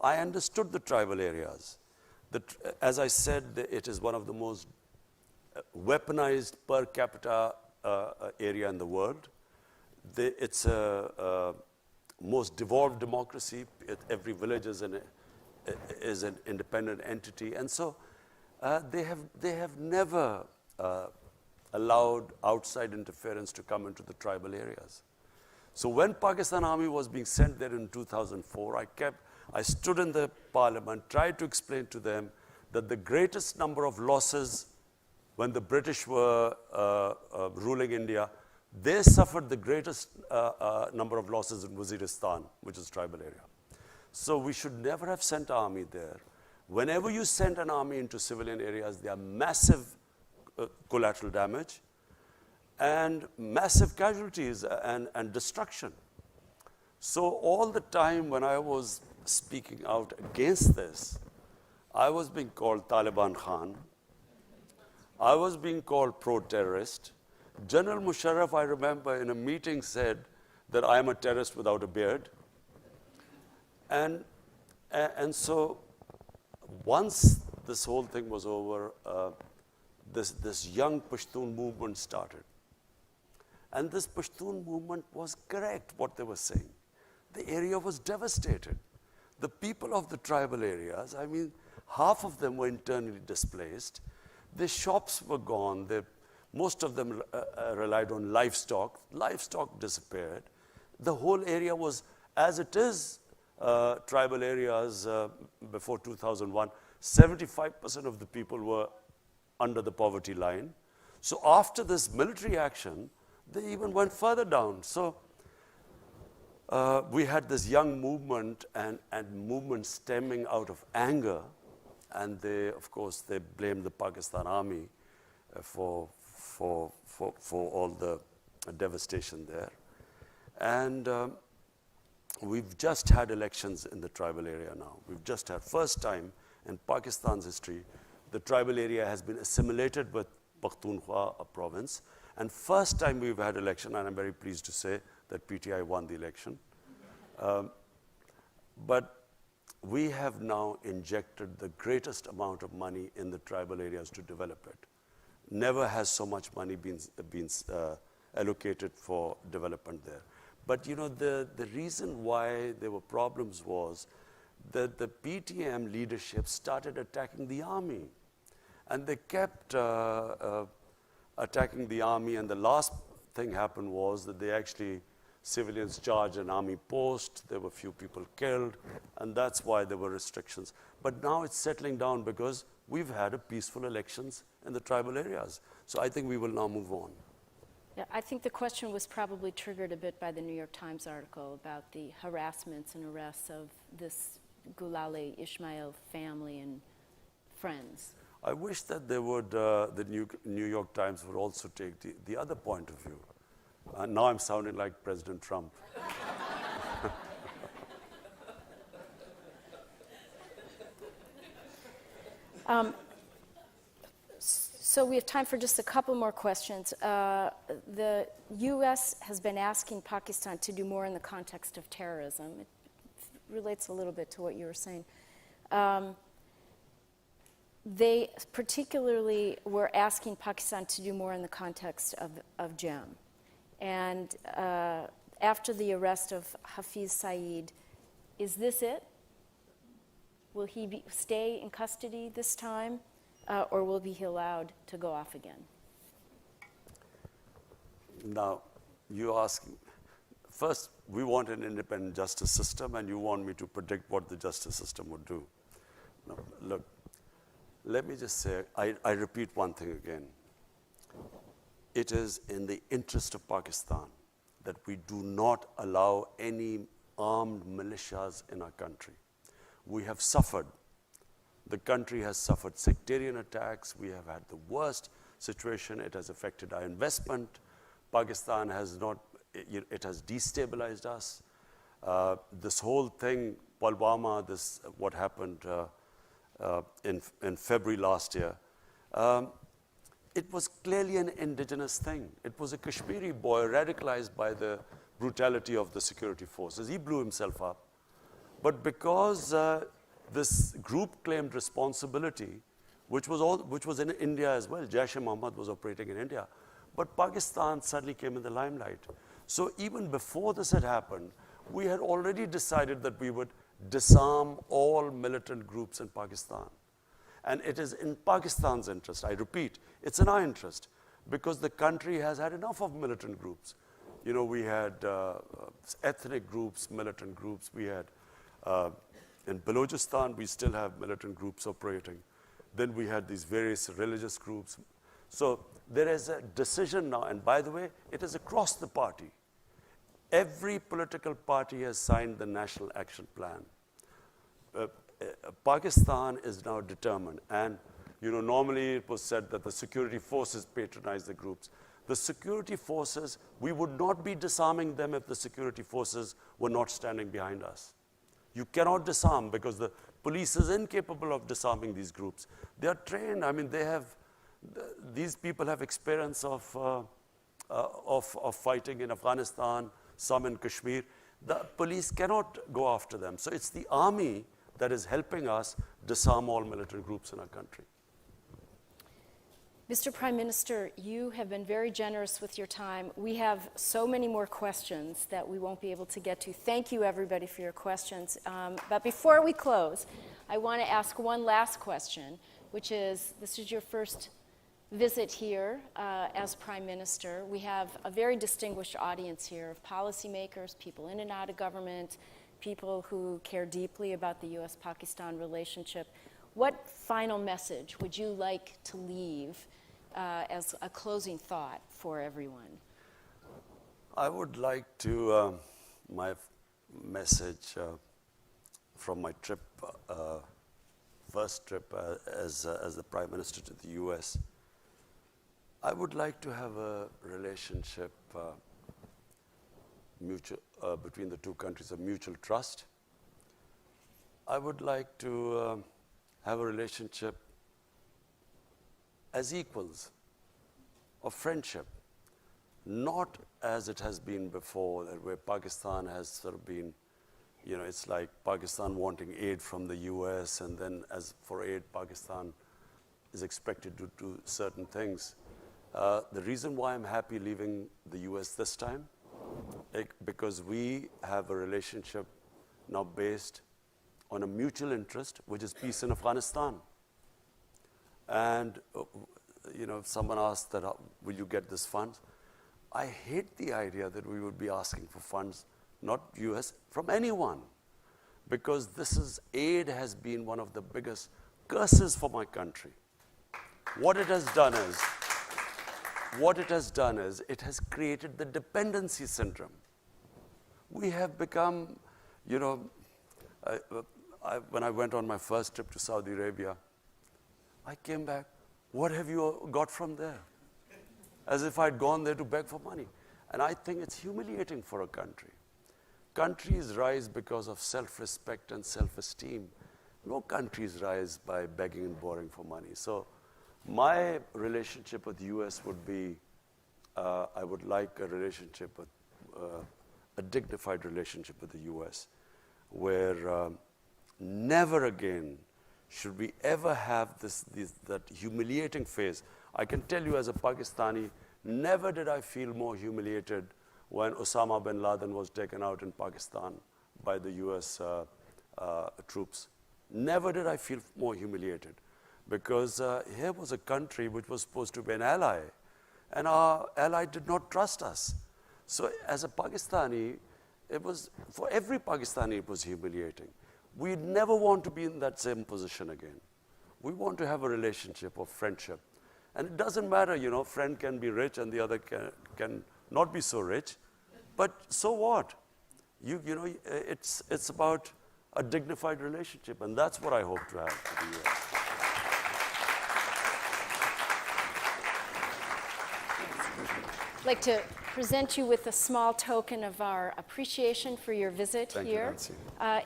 understood the tribal areas. As I said, it is one of the most weaponized per capita area in the world. It's a most devolved democracy. Every village is an independent entity. And so they have never allowed outside interference to come into the tribal areas. So when Pakistan Army was being sent there in 2004, I stood in the parliament, tried to explain to them that the greatest number of losses when the British were ruling India, they suffered the greatest number of losses in Waziristan, which is tribal area. So we should never have sent army there. Whenever you send an army into civilian areas, there are massive collateral damage and massive casualties and destruction. So all the time when I was speaking out against this, I was being called Taliban Khan. I was being called pro-terrorist. General Musharraf, I remember, in a meeting said that I am a terrorist without a beard. And so once this whole thing was over, this young Pashtun movement started. And this Pashtun movement was correct, what they were saying. The area was devastated. The people of the tribal areas, I mean, half of them were internally displaced. Their shops were gone. Most of them relied on livestock. Livestock disappeared. The whole area was, as it is, tribal areas before 2001, 75% of the people were under the poverty line. So after this military action, they even went further down. So we had this young movement and movement stemming out of anger. And they, of course, they blamed the Pakistan Army for all the devastation there. And we've just had elections in the tribal area now. We've just had, first time in Pakistan's history, the tribal area has been assimilated with Pakhtunkhwa, a province. And first time we've had election, and I'm very pleased to say that PTI won the election. But we have now injected the greatest amount of money in the tribal areas to develop it. Never has so much money been allocated for development there. But you know, the reason why there were problems was that the PTM leadership started attacking the army. And they kept attacking the army, and the last thing happened was that they actually, civilians charged an army post, there were few people killed, and that's why there were restrictions. But now it's settling down because we've had a peaceful elections in the tribal areas. So I think we will now move on. Yeah, I think the question was probably triggered a bit by the New York Times article about the harassments and arrests of this Gulale Ismail family and friends. I wish that they would, the New York Times would also take the other point of view. Now I'm sounding like President Trump. So we have time for just a couple more questions. The U.S. has been asking Pakistan to do more in the context of terrorism. It relates a little bit to what you were saying. They particularly were asking Pakistan to do more in the context of JAM. And after the arrest of Hafiz Saeed, is this it? Will he stay in custody this time, or will he be allowed to go off again? Now, you ask, first, we want an independent justice system, and you want me to predict what the justice system would do. Now, look, let me just say, I repeat one thing again. It is in the interest of Pakistan that we do not allow any armed militias in our country. We have suffered. The country has suffered sectarian attacks. We have had the worst situation. It has affected our investment. Pakistan has not, it has destabilized us. This whole thing, Pulwama, what happened in February last year, it was clearly an indigenous thing. It was a Kashmiri boy radicalized by the brutality of the security forces. He blew himself up. But because this group claimed responsibility, which was in India as well, Jaish-e-Mohammed was operating in India, but Pakistan suddenly came in the limelight. So even before this had happened, we had already decided that we would disarm all militant groups in Pakistan. And it is in Pakistan's interest. I repeat, it's in our interest because the country has had enough of militant groups. You know, we had ethnic groups, militant groups. We had, in Balochistan, we still have militant groups operating. Then we had these various religious groups. So there is a decision now, and by the way, it is across the party. Every political party has signed the National Action Plan. Pakistan is now determined, and you know, normally it was said that the security forces patronize the groups. The security forces, we would not be disarming them if the security forces were not standing behind us. You cannot disarm because the police is incapable of disarming these groups. They are trained. I mean, these people have experience of fighting in Afghanistan, some in Kashmir. The police cannot go after them. So it's the army that is helping us disarm all militant groups in our country. Mr. Prime Minister, you have been very generous with your time. We have so many more questions that we won't be able to get to. Thank you, everybody, for your questions. But before we close, I want to ask one last question, which is, this is your first visit here as Prime Minister. We have a very distinguished audience here of policymakers, people in and out of government, people who care deeply about the U.S.-Pakistan relationship. What final message would you like to leave as a closing thought for everyone? I would like to, my message from my trip, first trip as the Prime Minister to the U.S., I would like to have a relationship between the two countries of mutual trust. I would like to have a relationship as equals of friendship, not as it has been before, where Pakistan has sort of been, you know, it's like Pakistan wanting aid from the US, and then as for aid, Pakistan is expected to do certain things. The reason why I'm happy leaving the US this time, because we have a relationship now based on a mutual interest, which is peace in Afghanistan. And, you know, if someone asked that, will you get this funds? I hate the idea that we would be asking for funds, not US, from anyone. Because aid has been one of the biggest curses for my country. What it has done is, it has created the dependency syndrome. We have become, you know, when I went on my first trip to Saudi Arabia, I came back, what have you got from there? As if I'd gone there to beg for money. And I think it's humiliating for a country. Countries rise because of self-respect and self-esteem. No countries rise by begging and borrowing for money. So my relationship with the US would be, I would like a relationship with, a dignified relationship with the US, where never again should we ever have that humiliating phase. I can tell you as a Pakistani, never did I feel more humiliated when Osama bin Laden was taken out in Pakistan by the US troops. Never did I feel more humiliated, because here was a country which was supposed to be an ally, and our ally did not trust us. So as a Pakistani, for every Pakistani it was humiliating. We never want to be in that same position again. We want to have a relationship of friendship. And it doesn't matter, you know, friend can be rich and the other can not be so rich, but so what? You know, it's about a dignified relationship, and that's what I hope to have with the US. I'd like to present you with a small token of our appreciation for your visit here.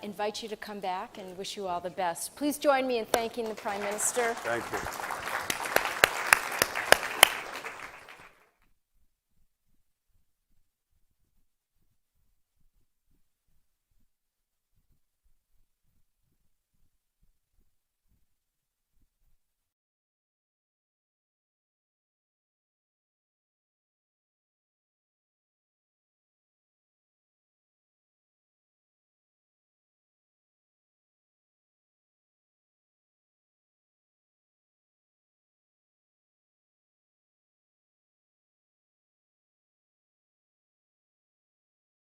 Invite you to come back and wish you all the best. Please join me in thanking the Prime Minister. Thank you.